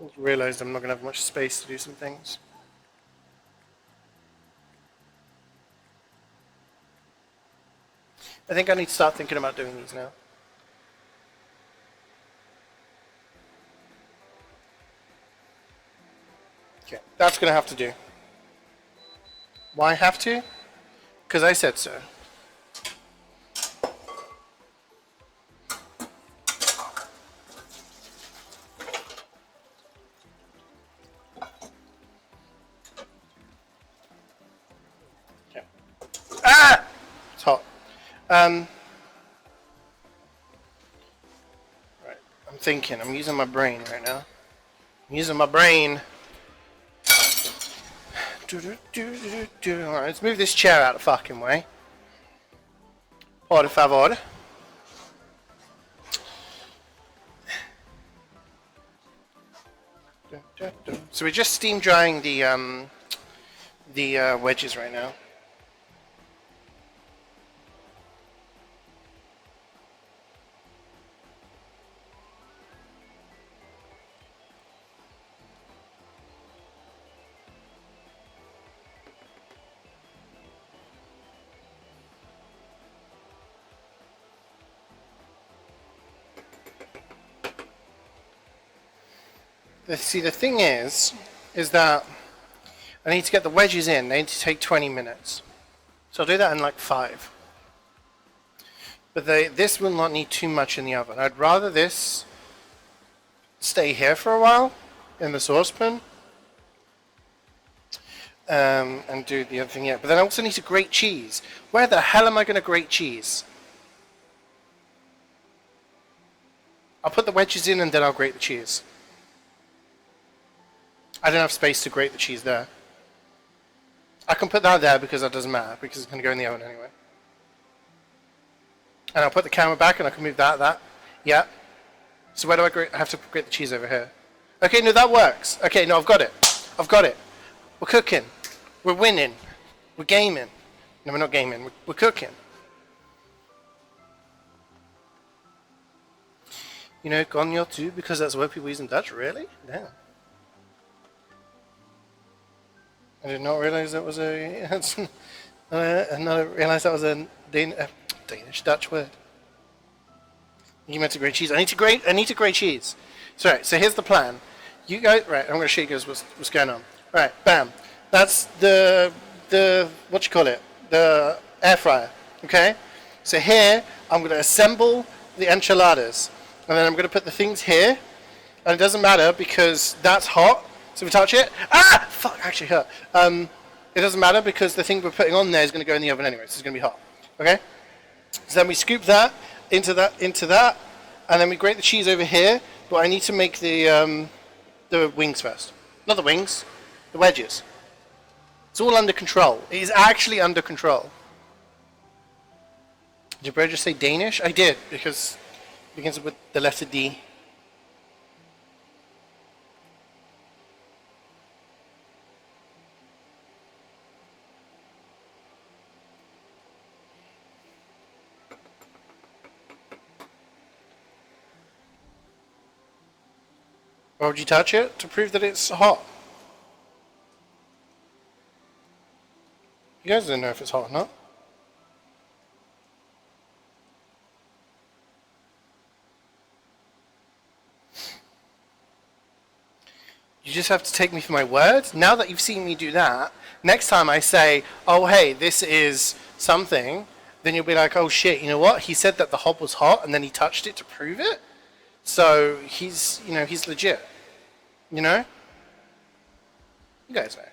I realised I'm not going to have much space to do some things. I think I need to start thinking about doing these now. Okay, that's going to have to do. Why have to? Because I said so. It's hot. Right, I'm thinking. I'm using my brain right now. I'm using my brain. Alright, let's move this chair out of the fucking way. Por favor. So we're just steam drying the wedges right now. See, the thing is that I need to get the wedges in. They need to take 20 minutes. So I'll do that in like 5. But this will not need too much in the oven. I'd rather this stay here for a while in the saucepan and do the other thing here. But then I also need to grate cheese. Where the hell am I going to grate cheese? I'll put the wedges in and then I'll grate the cheese. I don't have space to grate the cheese there. I can put that there because that doesn't matter, because it's going to go in the oven anyway. And I'll put the camera back and I can move that. Yeah. So where do I grate? I have to grate the cheese over here. Okay, no, that works. Okay, no, I've got it. We're cooking. We're winning. We're gaming. No, we're not gaming. We're cooking. You know, coño too, because that's what people use in Dutch? Really? Damn. I did not realize that was a. I not realize that was a Danish Dutch word. You meant to grate cheese. I need to grate cheese. So right. So here's the plan. You guys, right? I'm going to show you guys what's going on. Right. Bam. That's the what you call it? The air fryer. Okay. So here I'm going to assemble the enchiladas, and then I'm going to put the things here, and it doesn't matter because that's hot. So we touch it. Ah! Fuck, actually hurt. It doesn't matter because the thing we're putting on there is going to go in the oven anyway, so it's going to be hot. Okay? So then we scoop that into that, and then we grate the cheese over here, but I need to make the wings first. Not the wings, the wedges. It's all under control. It is actually under control. Did Bro just say Danish? I did, because it begins with the letter D. Why would you touch it? To prove that it's hot. You guys don't know if it's hot or not. You just have to take me for my word. Now that you've seen me do that, next time I say, oh hey, this is something, then you'll be like, oh shit, you know what? He said that the hob was hot and then he touched it to prove it. So he's, he's legit. You know? You guys know.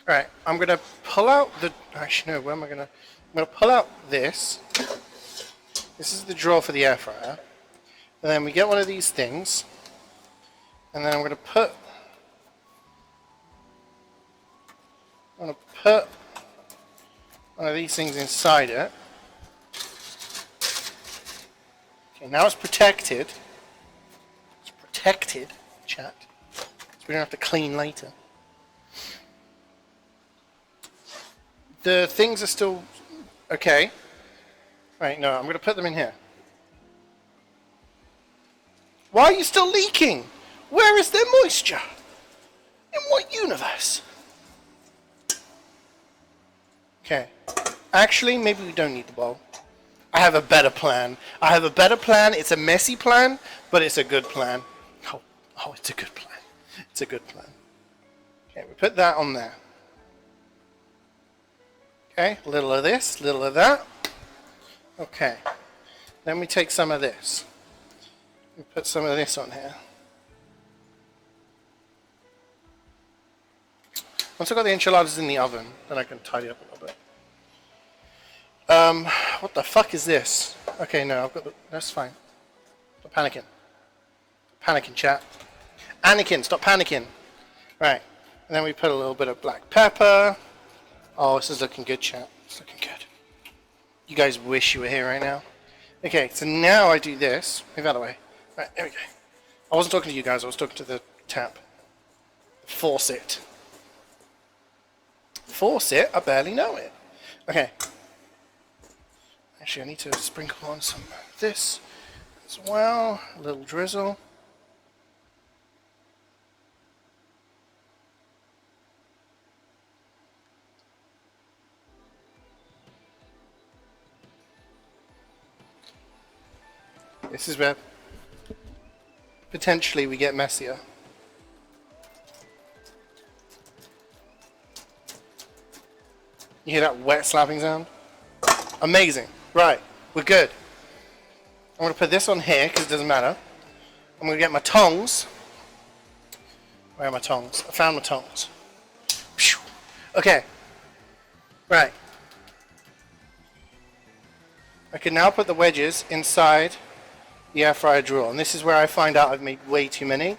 Alright, I'm going to pull out the... Actually, no, where am I going to... I'm going to pull out this. This is the drawer for the air fryer. And then we get one of these things. And then I'm going to put one of these things inside it. Okay, now it's protected. It's protected, chat. So we don't have to clean later. The things are still okay. Right, no, I'm going to put them in here. Why are you still leaking? Where is there moisture? In what universe? Okay. Actually, maybe we don't need the bowl. I have a better plan. It's a messy plan, but it's a good plan. Oh, it's a good plan. It's a good plan. Okay, we put that on there. Okay, a little of this, a little of that. Okay. Then we take some of this. We put some of this on here. Once I've got the enchiladas in the oven, then I can tidy up a little bit. What the fuck is this? Okay, no, I've got the... That's fine. Stop panicking. Panicking, chat. Anakin, stop panicking. Right. And then we put a little bit of black pepper. Oh, this is looking good, chat. It's looking good. You guys wish you were here right now. Okay, so now I do this. Move out of the way. Right, there we go. I wasn't talking to you guys, I was talking to the tap. Faucet. Faucet? I barely know it. Okay. Actually, I need to sprinkle on some of this as well. A little drizzle. This is where potentially we get messier. You hear that wet slapping sound? Amazing. Right, we're good. I'm going to put this on here because it doesn't matter. I'm going to get my tongs. Where are my tongs? I found my tongs. Okay. Right. I can now put the wedges inside the air fryer drawer. And this is where I find out I've made way too many.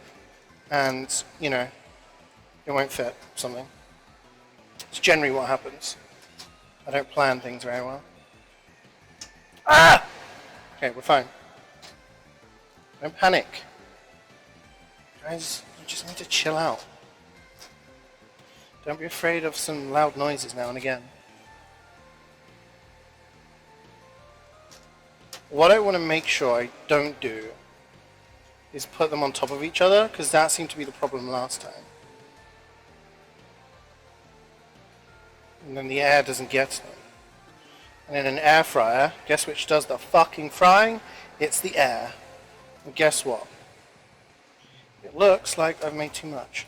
And, it won't fit or something. It's generally what happens. I don't plan things very well. Ah! Okay, we're fine. Don't panic. Guys, you just need to chill out. Don't be afraid of some loud noises now and again. What I want to make sure I don't do is put them on top of each other, because that seemed to be the problem last time. And then the air doesn't get to them. And in an air fryer, guess which does the fucking frying? It's the air. And guess what? It looks like I've made too much.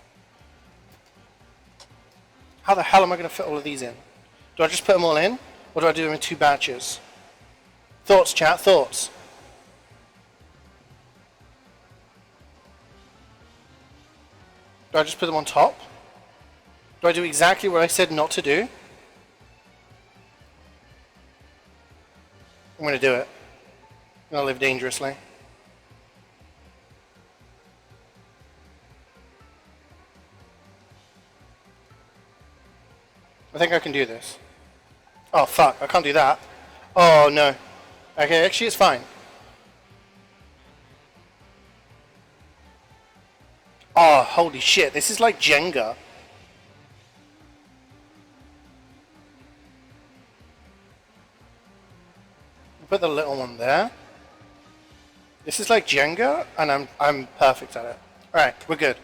How the hell am I going to fit all of these in? Do I just put them all in? Or do I do them in 2 batches? Thoughts, chat, thoughts? Do I just put them on top? Do I do exactly what I said not to do? I'm going to do it. I'm going to live dangerously. I think I can do this. Oh fuck, I can't do that. Oh no. Okay, actually it's fine. Oh, holy shit, this is like Jenga. Put the little one there. This is like Jenga, and I'm perfect at it. Alright, we're good.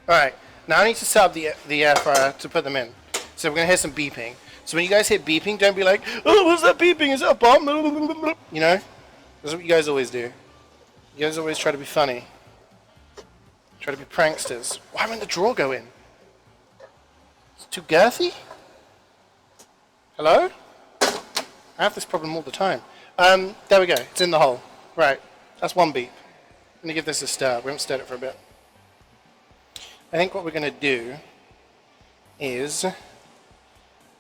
Alright, now I need to set up the air fryer to put them in. So we're gonna hear some beeping. So when you guys hear beeping, don't be like, oh, what's that beeping? Is it a bomb? You know? That's what you guys always do. You guys always try to be funny. Try to be pranksters. Why won't the drawer go in? It's too girthy? Hello? I have this problem all the time. There we go. It's in the hole. Right. That's one beep. I'm going to give this a stir. We haven't stirred it for a bit. I think what we're going to do is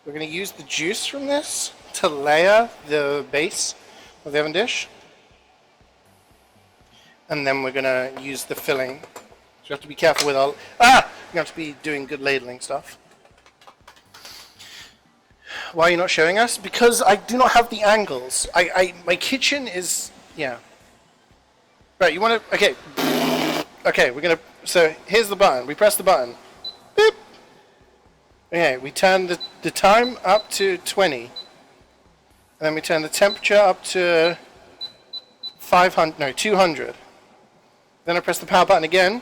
we're going to use the juice from this to layer the base of the oven dish. And then we're going to use the filling. So you have to be careful with our... You have to be doing good ladling stuff. Why are you not showing us? Because I do not have the angles. My kitchen is... Yeah. Right, you want to... Okay. Okay, we're going to... So, here's the button. We press the button. Beep. Okay, we turn the time up to 20. And then we turn the temperature up to 500... No, 200. Then I press the power button again.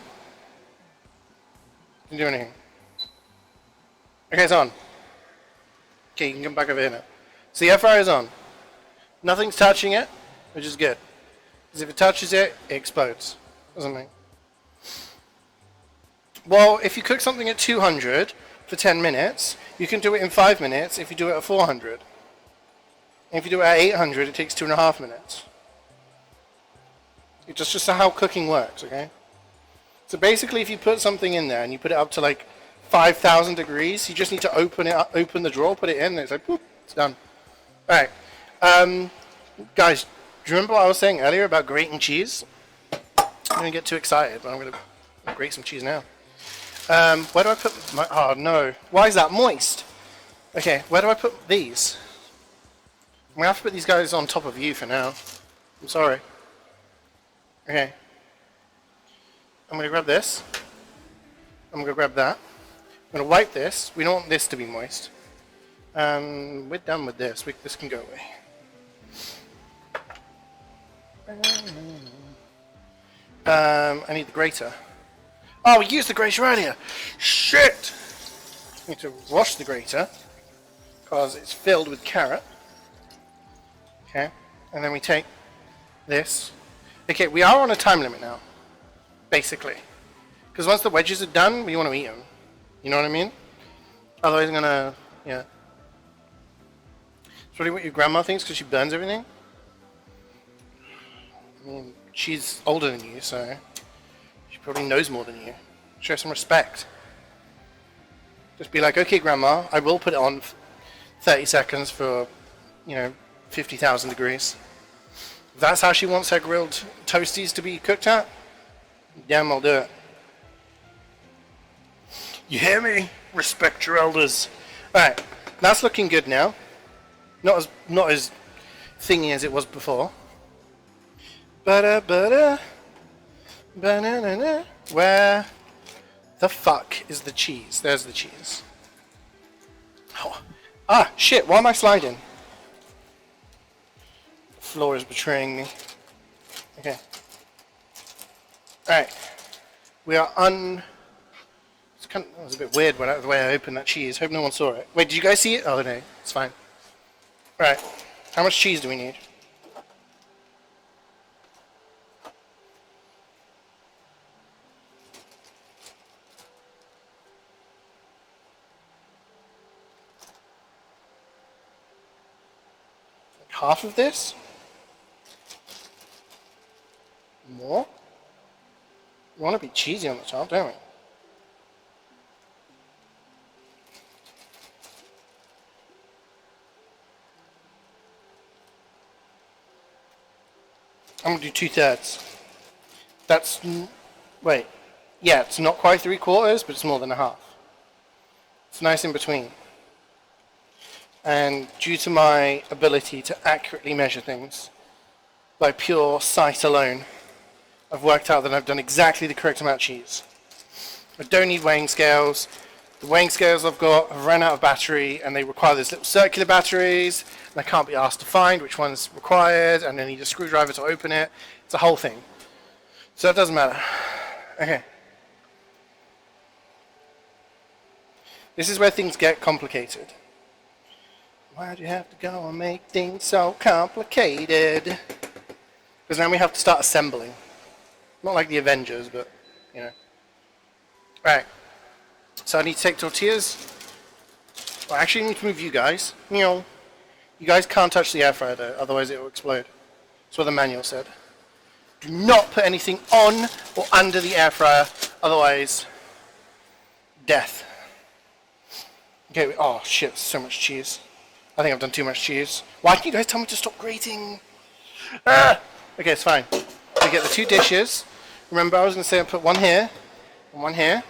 Didn't do anything. Okay, it's on. Okay, you can come back over here now. So the air fryer is on. Nothing's touching it, which is good. Because if it touches it, it explodes. Or something. Well, if you cook something at 200 for 10 minutes, you can do it in 5 minutes if you do it at 400. And if you do it at 800, it takes 2.5 minutes. It's just how cooking works, okay? So basically, if you put something in there and you put it up to like 5,000 degrees, you just need to open it up, open the drawer, put it in, and it's like, whoop, it's done. Alright. Guys, do you remember what I was saying earlier about grating cheese? I'm going to get too excited, but I'm going to grate some cheese now. Where do I put my... Oh, no. Why is that moist? Okay, where do I put these? I'm going to have to put these guys on top of you for now. I'm sorry. Okay. I'm going to grab this. I'm going to grab that. I'm going to wipe this. We don't want this to be moist. We're done with this. This can go away. I need the grater. Oh, we used the grater earlier. Shit! I need to wash the grater because it's filled with carrot. Okay, and then we take this. Okay, we are on a time limit now, basically, because once the wedges are done, we want to eat them. You know what I mean? Otherwise, I'm gonna, yeah. It's really what your grandma thinks because she burns everything. I mean, she's older than you, so she probably knows more than you. Show some respect. Just be like, okay, grandma, I will put it on 30 seconds for, 50,000 degrees. If that's how she wants her grilled toasties to be cooked at, damn, I'll do it. You hear me? Respect your elders. Alright, that's looking good now. Not as thingy as it was before. Where the fuck is the cheese? There's the cheese. Oh. Ah, shit, why am I sliding? The floor is betraying me. Okay. Alright. We are that was a bit weird the way I opened that cheese. Hope no one saw it. Wait, did you guys see it? Oh, no. It's fine. Alright. How much cheese do we need? Half of this? More? We want to be cheesy on the top, don't we? I'm going to do 2/3. That's... Wait. Yeah, it's not quite 3/4, but it's more than a half. It's nice in between. And due to my ability to accurately measure things by pure sight alone, I've worked out that I've done exactly the correct amount of cheese. I don't need weighing scales. The weighing scales I've got have run out of battery, and they require these little circular batteries, and I can't be asked to find which one's required, and I need a screwdriver to open it. It's a whole thing. So it doesn't matter. Okay. This is where things get complicated. Why'd you have to go and make things so complicated? Because now we have to start assembling. Not like the Avengers, but, you know. Right. So I need to take tortillas. Well, actually, I need to move you guys. You guys can't touch the air fryer though, otherwise it will explode. That's what the manual said. Do not put anything on or under the air fryer, otherwise, death. Okay, oh shit, so much cheese. I think I've done too much cheese. Why didn't you guys tell me to stop grating? Ah! Okay, it's fine. We get the two dishes. Remember, I was going to say I'll put one here and one here.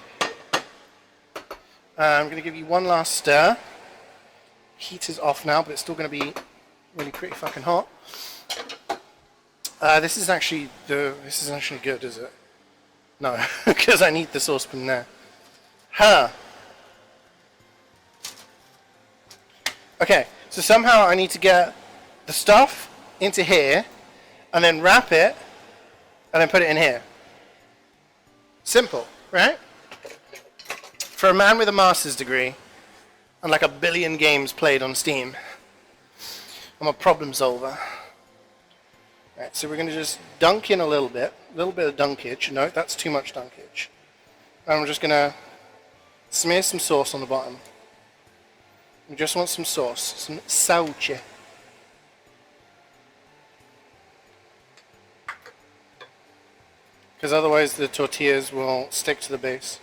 I'm going to give you one last stir. Heat is off now, but it's still going to be really pretty fucking hot. This is actually good, is it? No, because I need the saucepan there. Huh. Okay, so somehow I need to get the stuff into here, and then wrap it, and then put it in here. Simple, right? For a man with a master's degree, and like 1 billion games played on Steam, I'm a problem solver. Right, so we're going to just dunk in a little bit of dunkage. No, that's too much dunkage. And I'm just going to smear some sauce on the bottom. We just want some sauce, some CeeJaey. Because otherwise the tortillas will stick to the base.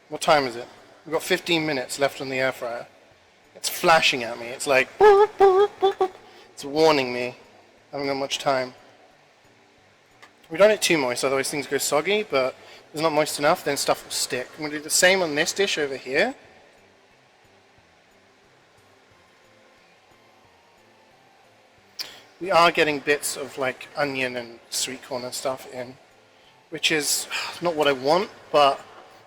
What time is it? We've got 15 minutes left on the air fryer. It's flashing at me. It's like, it's warning me. I haven't got much time. We don't get too moist, otherwise things go soggy, but if it's not moist enough, then stuff will stick. I'm going to do the same on this dish over here. We are getting bits of like onion and sweet corn and stuff in, which is not what I want, but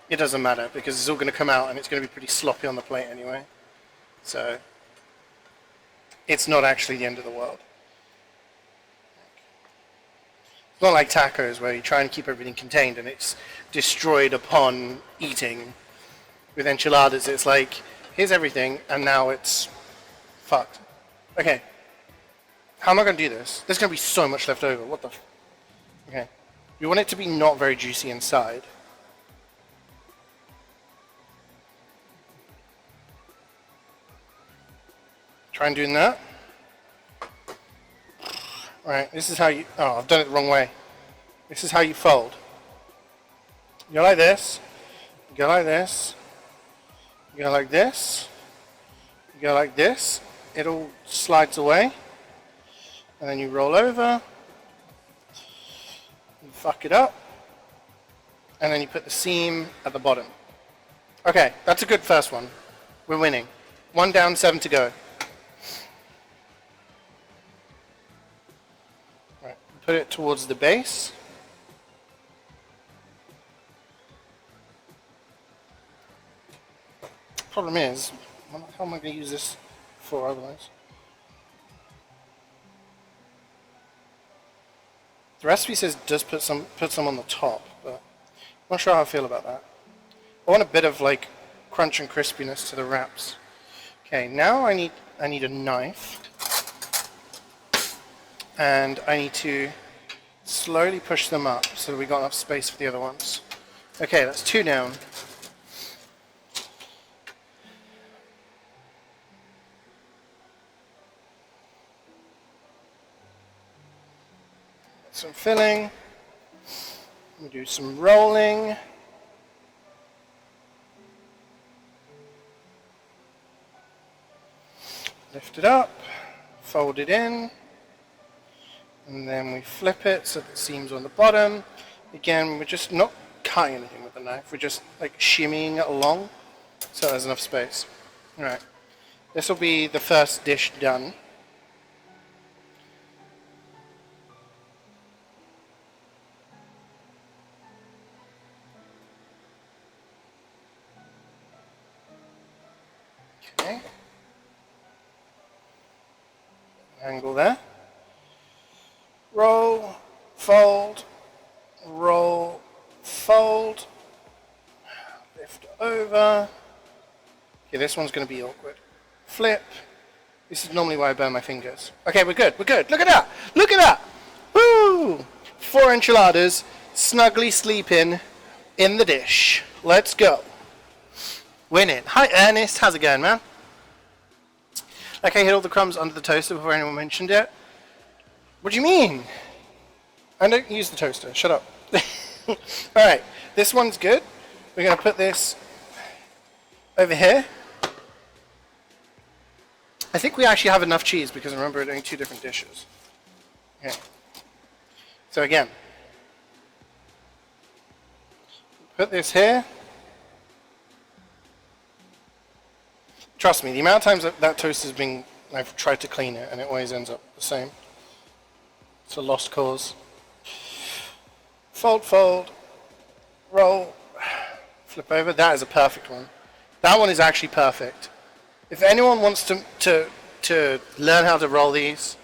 it doesn't matter because it's all going to come out and it's going to be pretty sloppy on the plate anyway. So it's not actually the end of the world. It's not like tacos where you try and keep everything contained and it's destroyed upon eating. With enchiladas, it's like, here's everything and now it's fucked. Okay. How am I going to do this? There's going to be so much left over. What the Okay. You want it to be not very juicy inside. Try and doing that. Right, this is how you... Oh, I've done it the wrong way. This is how you fold. You go like this. You go like this. You go like this. You go like this. It all slides away. And then you roll over. You fuck it up. And then you put the seam at the bottom. Okay, that's a good first one. We're winning. 1 down, 7 to go. Right, put it towards the base. Problem is, how am I going to use this for otherwise? The recipe says just put some on the top, but I'm not sure how I feel about that. I want a bit of like crunch and crispiness to the wraps. Okay, now I need a knife, and I need to slowly push them up so we got enough space for the other ones. Okay, that's 2 down. Some filling. We do some rolling. Lift it up, fold it in, and then we flip it so that the seam's on the bottom. Again, we're just not cutting anything with the knife, we're just like shimmying it along so there's enough space. Alright, This will be the first dish done. Okay. Angle there. Roll, fold, roll, fold, lift over. Okay, this one's going to be awkward. Flip. This is normally why I burn my fingers. Okay, we're good, we're good. Look at that! Look at that! Woo! 4 enchiladas, snugly sleeping in the dish. Let's go. Winning. Hi Ernest, how's it going, man? Like I hid all the crumbs under the toaster before anyone mentioned it. What do you mean? I don't use the toaster, shut up. Alright, this one's good. We're going to put this over here. I think we actually have enough cheese because remember we're doing 2 different dishes. Okay. So again, put this here. Trust me, the amount of times that toast has been, I've tried to clean it and it always ends up the same. It's a lost cause. Fold, fold, roll, flip over. That is a perfect one. That one is actually perfect. If anyone wants to learn how to roll these,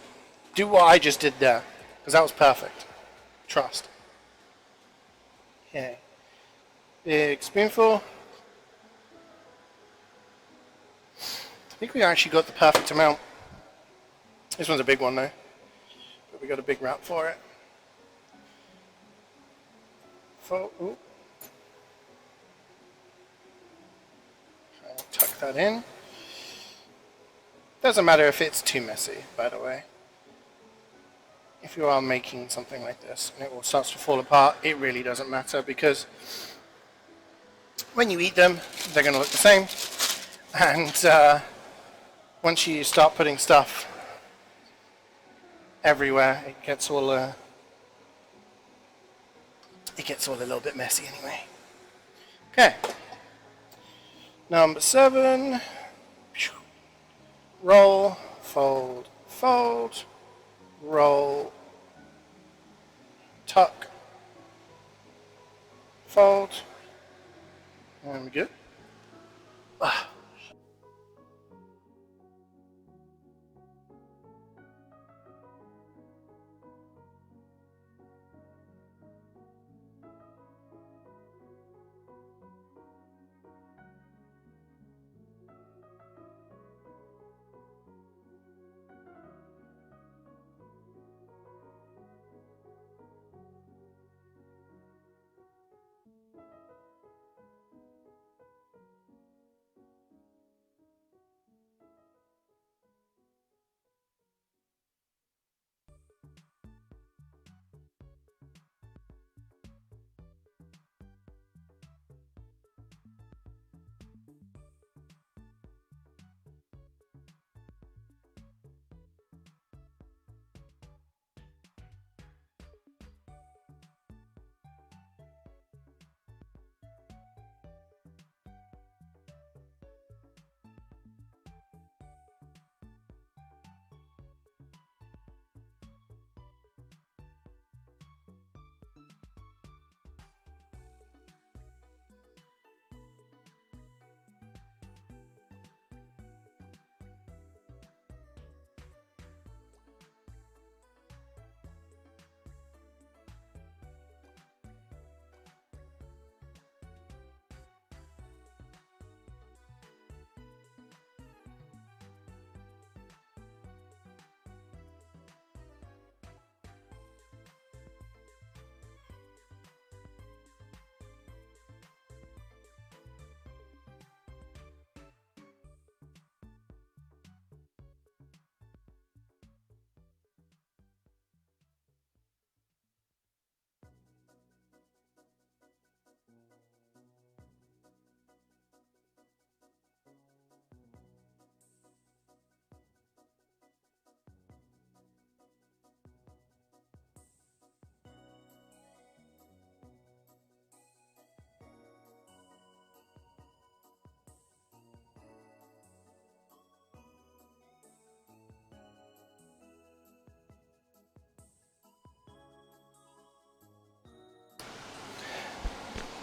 do what I just did there, because that was perfect. Trust. Okay. Big spoonful. I think we actually got the perfect amount. This one's a big one though, but we got a big wrap for it. Ooh. Tuck that in. Doesn't matter if it's too messy, by the way. If you are making something like this and it all starts to fall apart, it really doesn't matter because when you eat them, they're going to look the same. And once you start putting stuff everywhere, it gets all a little bit messy anyway. Okay. Number 7. Roll, fold, fold, roll, tuck, fold, and we're good.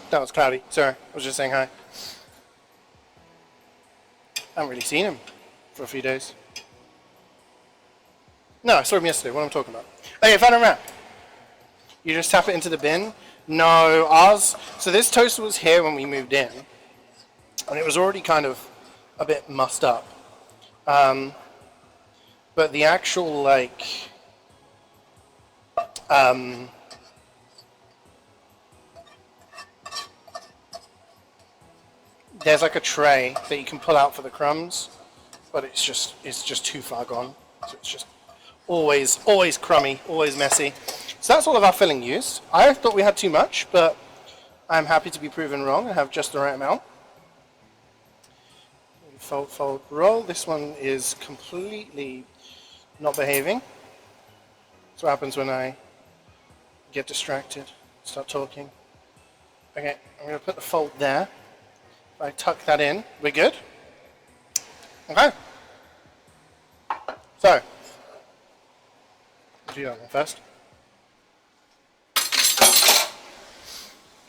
That was Cloudy. Sorry, I was just saying hi. I haven't really seen him for a few days. No, I saw him yesterday. What am I talking about? Oh yeah, found a wrap. You just tap it into the bin. No, ours. So this toaster was here when we moved in, and it was already kind of a bit mussed up. But the actual like there's like a tray that you can pull out for the crumbs, but it's just too far gone. So it's just always crummy, always messy. So that's all of our filling used. I thought we had too much, but I'm happy to be proven wrong. I have just the right amount. Fold, fold, roll. This one is completely not behaving. That's what happens when I get distracted, start talking. Okay, I'm going to put the fold there. If I tuck that in, we're good. Okay. So, do that one first.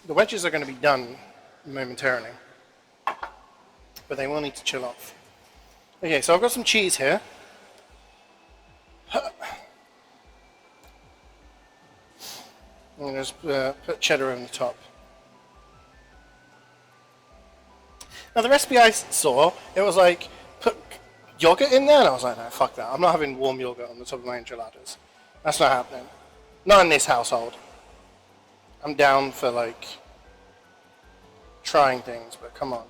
The wedges are going to be done momentarily, but they will need to chill off. Okay, so I've got some cheese here. I'm going to just put cheddar on the top. Now the recipe I saw, it was like, put yogurt in there, and I was like, no, fuck that. I'm not having warm yogurt on the top of my enchiladas. That's not happening. Not in this household. I'm down for like trying things, but come on.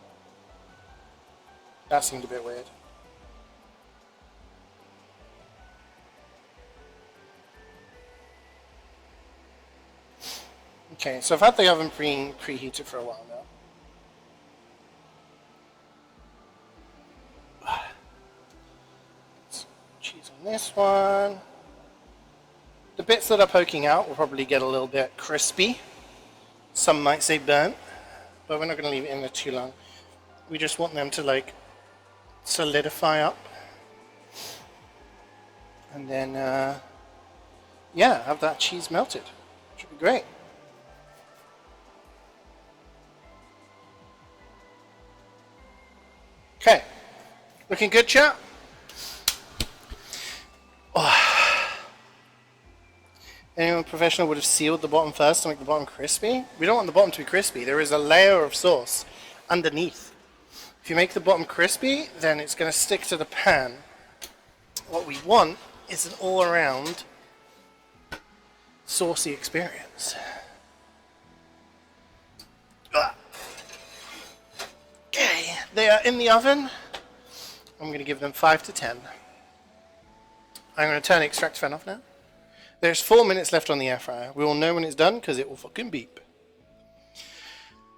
That seemed a bit weird. Okay, so I've had the oven preheated for a while now. Cheese on this one. The bits that are poking out will probably get a little bit crispy. Some might say burnt, but we're not going to leave it in there too long. We just want them to like solidify up. And then, yeah, have that cheese melted. Should be great. Okay, looking good, chat? Oh. Anyone professional would have sealed the bottom first to make the bottom crispy? We don't want the bottom to be crispy. There is a layer of sauce underneath. If you make the bottom crispy, then it's going to stick to the pan. What we want is an all-around saucy experience. Okay, they are in the oven. I'm going to give them 5 to 10. I'm going to turn the extract fan off now. There's 4 minutes left on the air fryer. We will know when it's done because it will fucking beep.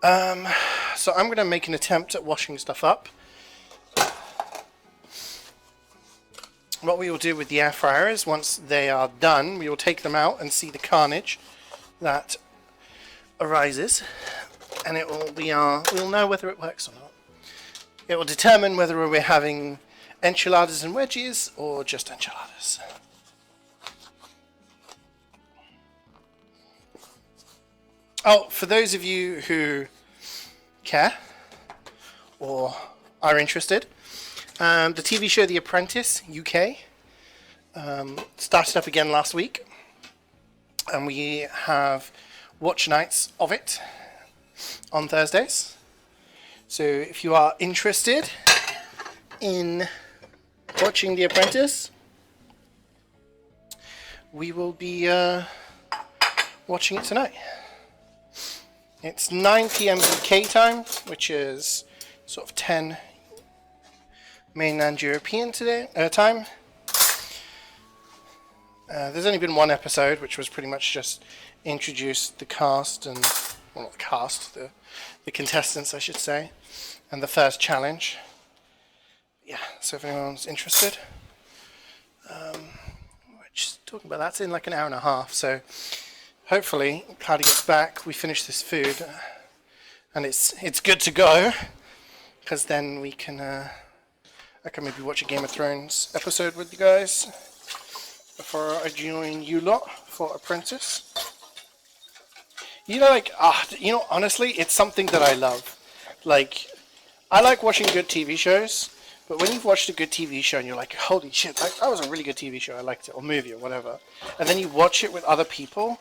So I'm going to make an attempt at washing stuff up. What we will do with the air fryer is once they are done, we will take them out and see the carnage that arises, and it will be we'll know whether it works or not. It will determine whether we're having enchiladas and wedges or just enchiladas. Oh, for those of you who care or are interested, the TV show The Apprentice UK started up again last week, and we have watch nights of it on Thursdays. So if you are interested in watching The Apprentice, we will be watching it tonight. It's 9 p.m. UK time, which is sort of 10 mainland European time. There's only been one episode, which was pretty much just introduce the cast and, well, not the cast, the contestants, I should say, and the first challenge. Yeah, so if anyone's interested, we're just talking about that's in like an hour and a half, so hopefully Cloudy gets back, we finish this food, and it's good to go, because then we can I can maybe watch a Game of Thrones episode with you guys before I join you lot for Apprentice. You know, like, honestly, it's something that I love. Like, I like watching good TV shows, but when you've watched a good TV show and you're like, holy shit, that was a really good TV show, I liked it, or movie, or whatever, and then you watch it with other people,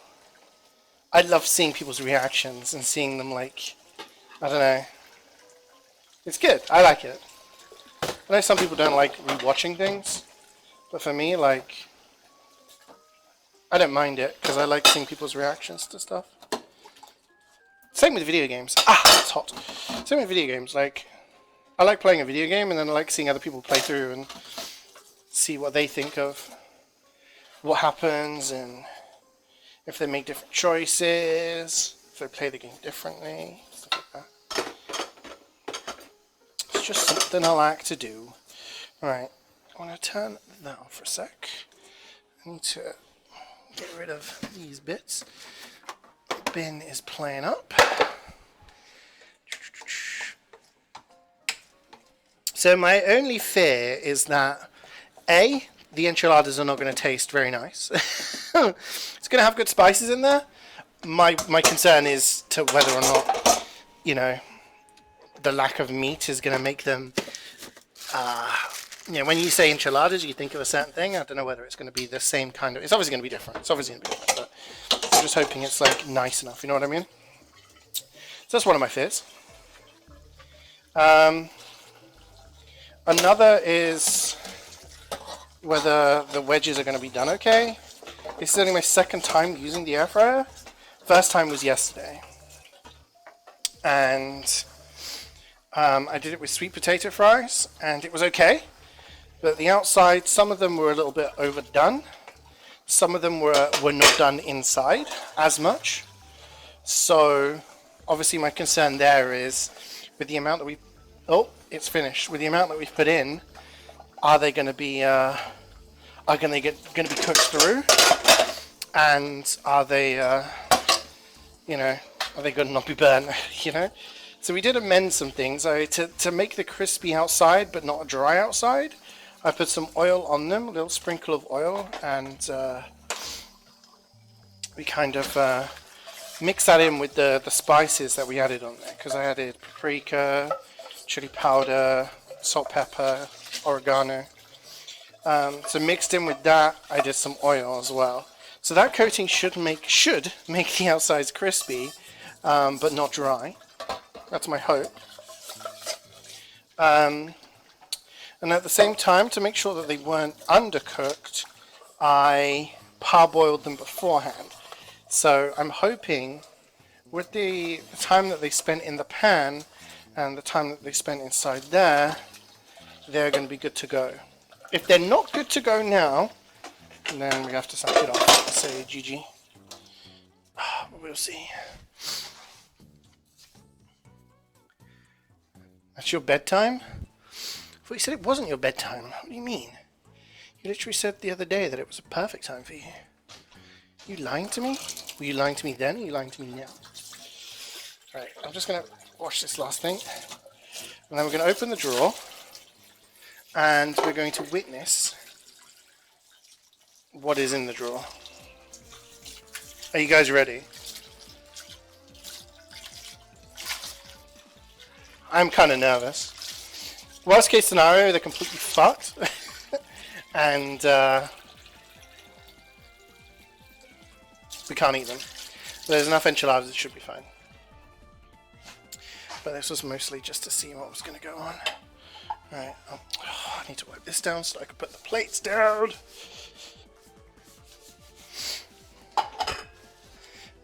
I love seeing people's reactions and seeing them, like, I don't know. It's good. I like it. I know some people don't like rewatching things, but for me, like, I don't mind it because I like seeing people's reactions to stuff. Same with video games. It's hot. Same with video games. Like, I like playing a video game and then I like seeing other people play through and see what they think of what happens and if they make different choices, if they play the game differently, stuff like that. It's just something I like to do. Alright, I want to turn that off for a sec. I need to get rid of these bits. The bin is playing up. So my only fear is that A, the enchiladas are not going to taste very nice. It's going to have good spices in there. My concern is to whether or not, you know, the lack of meat is going to make them, you know, when you say enchiladas, you think of a certain thing. I don't know whether it's going to be the same kind of, it's obviously going to be different. It's obviously going to be different, but I'm just hoping it's like nice enough, you know what I mean? So that's one of my fears. Another is whether the wedges are going to be done okay. This is only my second time using the air fryer. First time was yesterday. And I did it with sweet potato fries, and it was okay. But the outside, some of them were a little bit overdone. Some of them were not done inside as much. So obviously my concern there is with the amount that we... Oh, it's finished. With the amount that we've put in, are they going to be... are going to be cooked through? And are they, you know, are they going to not be burnt, you know? So we did amend some things. To make the crispy outside but not dry outside, I put some oil on them, a little sprinkle of oil, and we kind of mix that in with the spices that we added on there, because I added paprika, chili powder, salt, pepper, oregano. So mixed in with that, I did some oil as well. So that coating should make the outsides crispy, but not dry. That's my hope. And at the same time, to make sure that they weren't undercooked, I parboiled them beforehand. So I'm hoping with the time that they spent in the pan and the time that they spent inside there, they're going to be good to go. If they're not good to go now, then we have to suck it off and say GG. We'll see. That's your bedtime? I thought you said it wasn't your bedtime. What do you mean? You literally said the other day that it was a perfect time for you. You lying to me? Were you lying to me then, or are you lying to me now? Right, I'm just going to wash this last thing. And then we're going to open the drawer. And we're going to witness what is in the drawer. Are you guys ready? I'm kind of nervous. Worst case scenario, they're completely fucked. And we can't eat them. There's enough enchiladas, it should be fine. But this was mostly just to see what was going to go on. Alright, I need to wipe this down so I can put the plates down.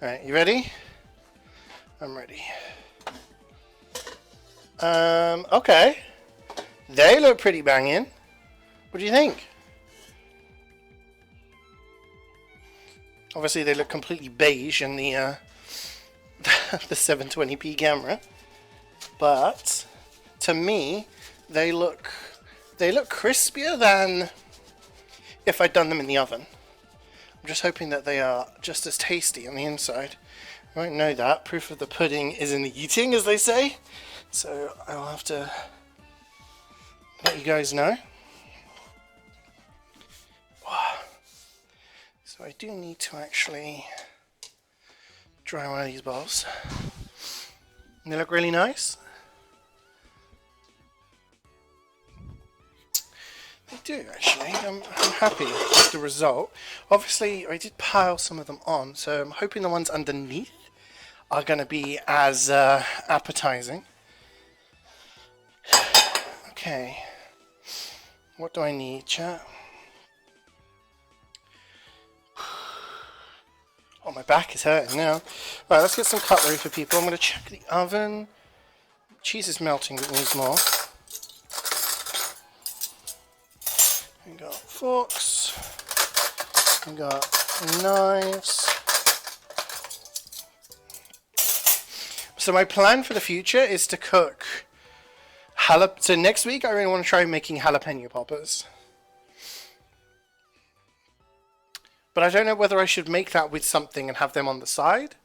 Alright, you ready? I'm ready. Okay. They look pretty banging. What do you think? Obviously they look completely beige in the the 720p camera. But to me, they look crispier than if I'd done them in the oven. I'm just hoping that they are just as tasty on the inside. I won't know that. Proof of the pudding is in the eating, as they say. So I'll have to let you guys know. So I do need to actually dry one of these balls. And they look really nice. They do, actually. I'm happy with the result. Obviously, I did pile some of them on, so I'm hoping the ones underneath are going to be as appetizing. Okay. What do I need, chat? Oh, my back is hurting now. Right, let's get some cutlery for people. I'm going to check the oven. Cheese is melting, but it needs more. We got forks. We got knives. So my plan for the future is to cook so next week I really want to try making jalapeno poppers. But I don't know whether I should make that with something and have them on the side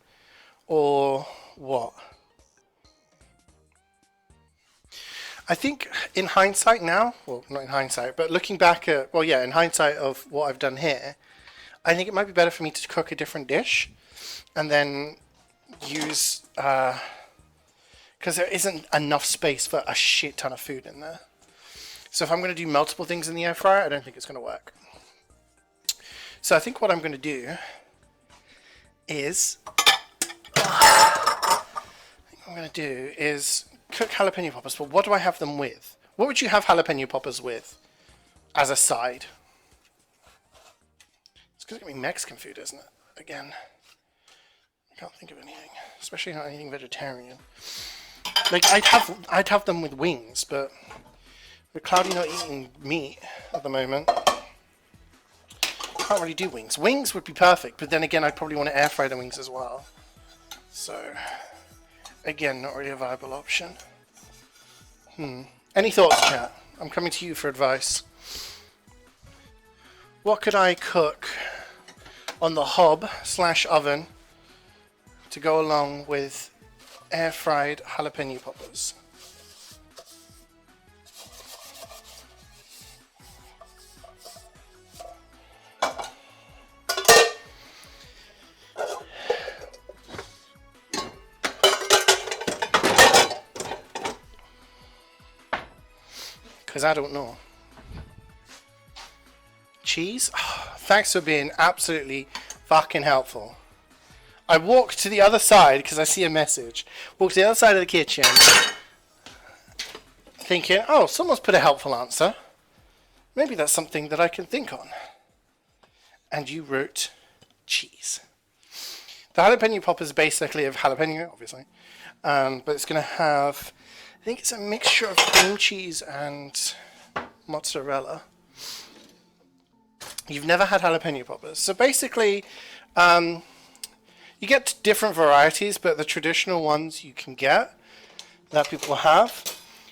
or what. I think in hindsight now, well, not in hindsight, but looking back at, well, yeah, in hindsight of what I've done here, I think it might be better for me to cook a different dish and then use, because there isn't enough space for a shit ton of food in there. So if I'm going to do multiple things in the air fryer, I don't think it's going to work. So I think what I'm going to do is, cook jalapeno poppers, but what do I have them with? What would you have jalapeno poppers with as a side? It's going to be Mexican food, isn't it? Again, I can't think of anything, especially not anything vegetarian. Like I'd have them with wings, but with Cloudy not eating meat at the moment, can't really do wings. Wings would be perfect, but then again, I'd probably want to air fry the wings as well. So, again, not really a viable option. Any thoughts, chat? I'm coming to you for advice. What could I cook on the hob/oven to go along with air fried jalapeno poppers? Because I don't know. Cheese? Oh, thanks for being absolutely fucking helpful. I walk to the other side because I see a message. Walk to the other side of the kitchen thinking, oh, someone's put a helpful answer. Maybe that's something that I can think on. And you wrote cheese. The jalapeno popper is basically of jalapeno, obviously. But it's going to have, I think it's a mixture of cream cheese and mozzarella. You've never had jalapeno poppers. So basically, you get different varieties, but the traditional ones you can get, that people have,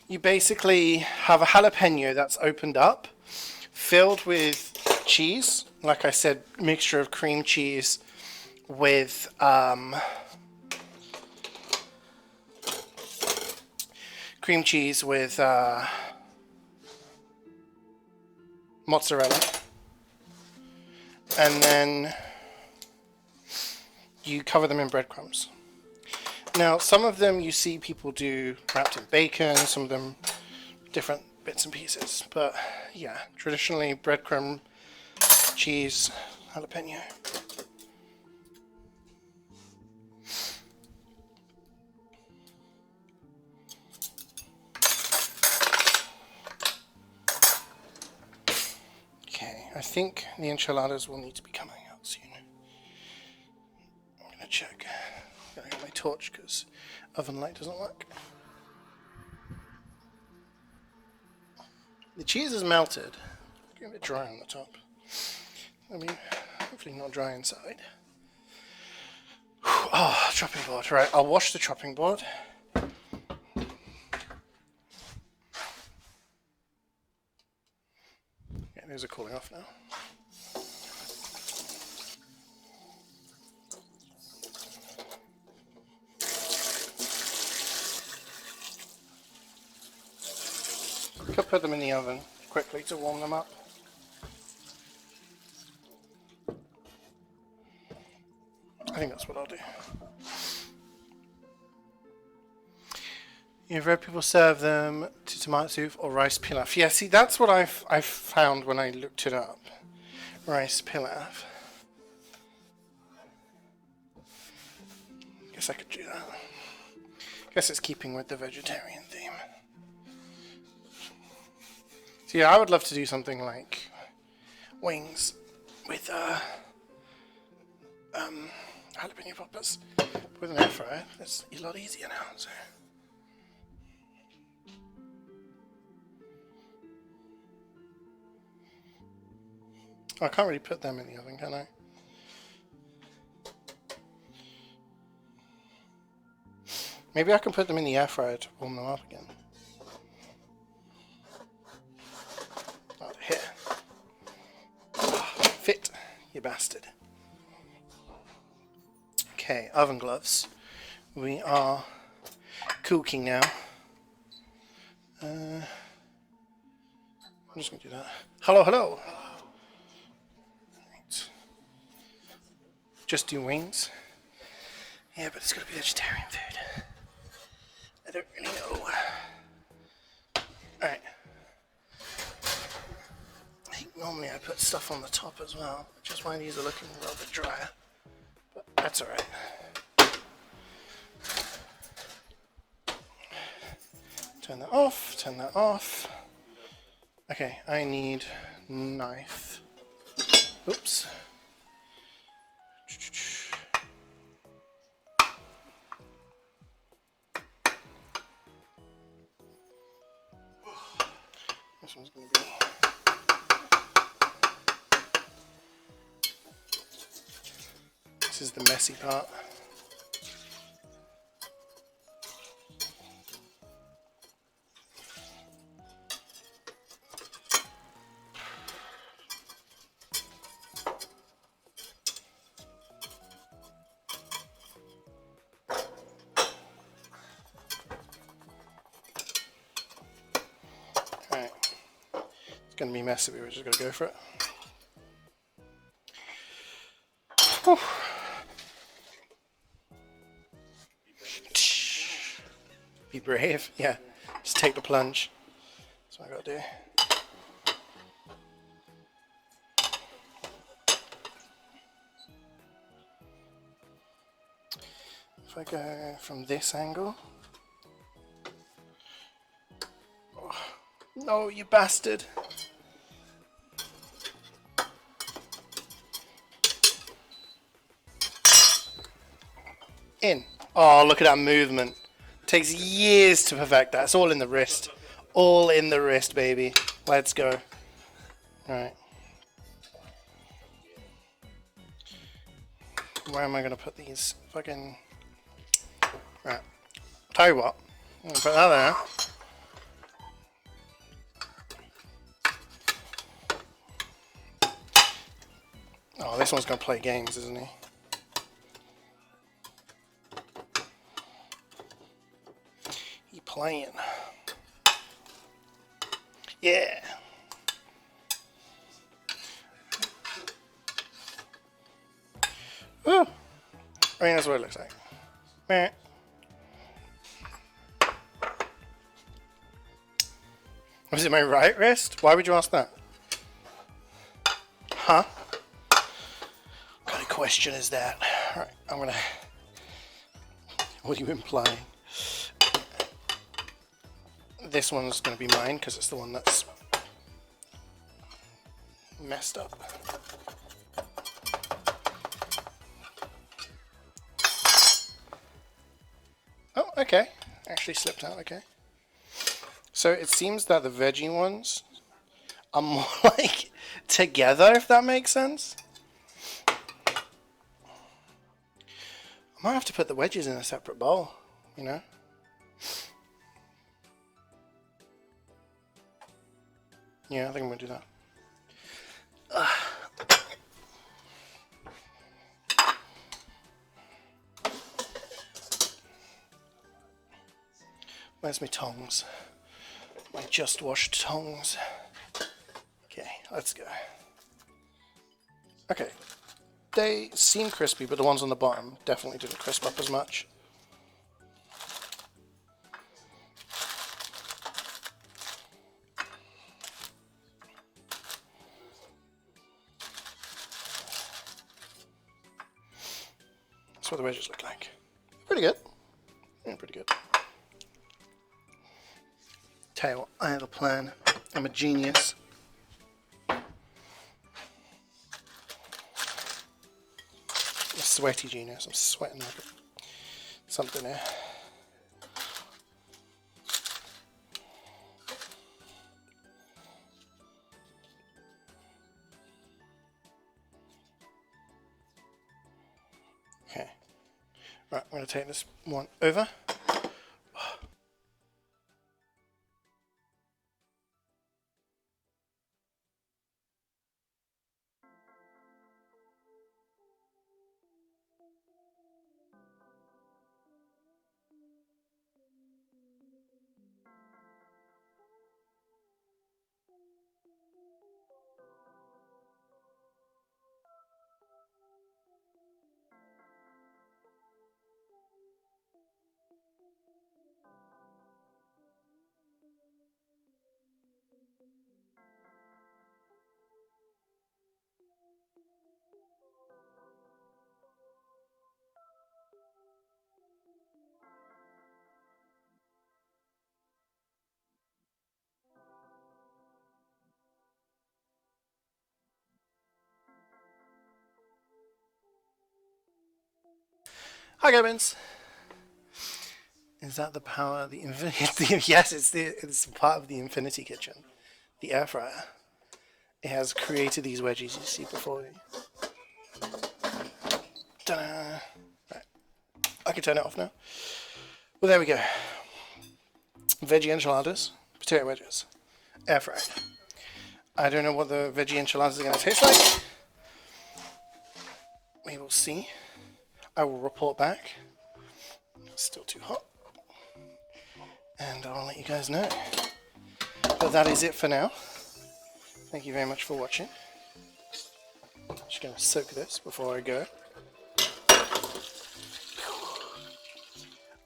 you basically have a jalapeno that's opened up, filled with cheese. Like I said, mixture of cream cheese with mozzarella, and then you cover them in breadcrumbs. Now, some of them you see people do wrapped in bacon, some of them different bits and pieces, but yeah, traditionally breadcrumb, cheese, jalapeno. I think the enchiladas will need to be coming out soon. I'm going to check. I'm going to get my torch because oven light doesn't work. The cheese is melted. It's getting a bit dry on the top. I mean, hopefully not dry inside. Oh, chopping board. Right, I'll wash the chopping board. These are cooling off now. Could put them in the oven quickly to warm them up. I think that's what I'll do. You've read people serve them to tomato soup or rice pilaf. Yeah, see, that's what I've found when I looked it up. Rice pilaf. Guess I could do that. Guess it's keeping with the vegetarian theme. So yeah, I would love to do something like wings with jalapeno poppers with an air fryer. It's a lot easier now. So. I can't really put them in the oven, can I? Maybe I can put them in the air fryer to warm them up again. Oh, here. Oh, fit, you bastard. Okay, oven gloves. We are cooking now. I'm just going to do that. Hello, hello. Right. Just do wings. Yeah, but it's got to be vegetarian food. I don't really know. Alright. I think normally I put stuff on the top as well, which is why these are looking a little bit drier. But that's alright. Turn that off, turn that off. Okay, I need knife. Oops. This one's going to be... This is the messy part. Alright. It's going to be messy, we're just going to go for it. Whew. Be brave, yeah. Just take the plunge. That's what I gotta do. If I go from this angle. Oh, no, you bastard. In. Oh, look at that movement. Takes years to perfect that. It's all in the wrist. All in the wrist, baby. Let's go. Alright. Where am I going to put these? Fucking... Right. I'll tell you what. I'm going to put that there. Oh, this one's going to play games, isn't he? Playing. Yeah. Ooh. I mean, that's what it looks like. Meh. Was it my right wrist? Why would you ask that? Huh? What kind of question is that? Alright, I'm gonna... What are you implying? This one's going to be mine because it's the one that's messed up. Oh, okay. Actually slipped out, okay. So it seems that the veggie ones are more like together, if that makes sense. I might have to put the wedges in a separate bowl, you know. Yeah, I think I'm going to do that. Where's my tongs? My just washed tongs. Okay, let's go. Okay, they seem crispy, but the ones on the bottom definitely didn't crisp up as much. That's what the wedges look like. Pretty good. Yeah, pretty good. Tell you what, I have a plan. I'm a genius. A sweaty genius. I'm sweating like something here. Okay. Right, I'm going to take this one over. Hi, Gubbins. Is that the power of the infinity? Yes, it's part of the Infinity Kitchen, the air fryer. It has created these wedgies you see before you. Ta-da! Right. I can turn it off now. Well, there we go. Veggie enchiladas, potato wedges, air fried. I don't know what the veggie enchiladas are going to taste like. We will see. I will report back. It's still too hot. And I'll let you guys know. But that is it for now. Thank you very much for watching. Just going to soak this before I go.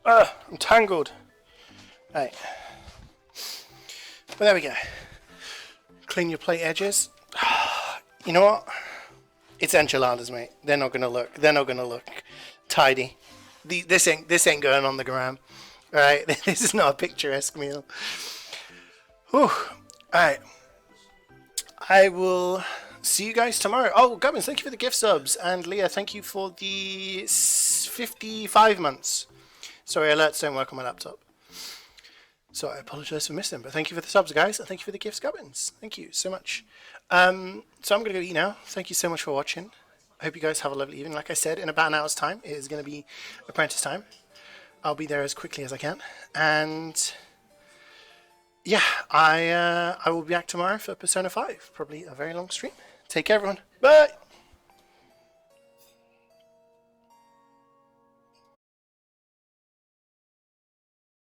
I'm tangled. Right. But there we go. Clean your plate edges. You know what? It's enchiladas, mate. They're not gonna look tidy. This ain't going on the gram. Alright, this is not a picturesque meal. Whew. Alright. I will see you guys tomorrow. Oh, Gubbins, thank you for the gift subs. And Leah, thank you for the 55 months. Sorry, alerts don't work on my laptop. So I apologize for missing them. But thank you for the subs, guys. And thank you for the gifts, Gubbins. Thank you so much. So I'm going to go eat now. Thank you so much for watching. I hope you guys have a lovely evening. Like I said, in about an hour's time, it is going to be apprentice time. I'll be there as quickly as I can. And yeah, I will be back tomorrow for Persona 5. Probably a very long stream. Take care, everyone. Bye!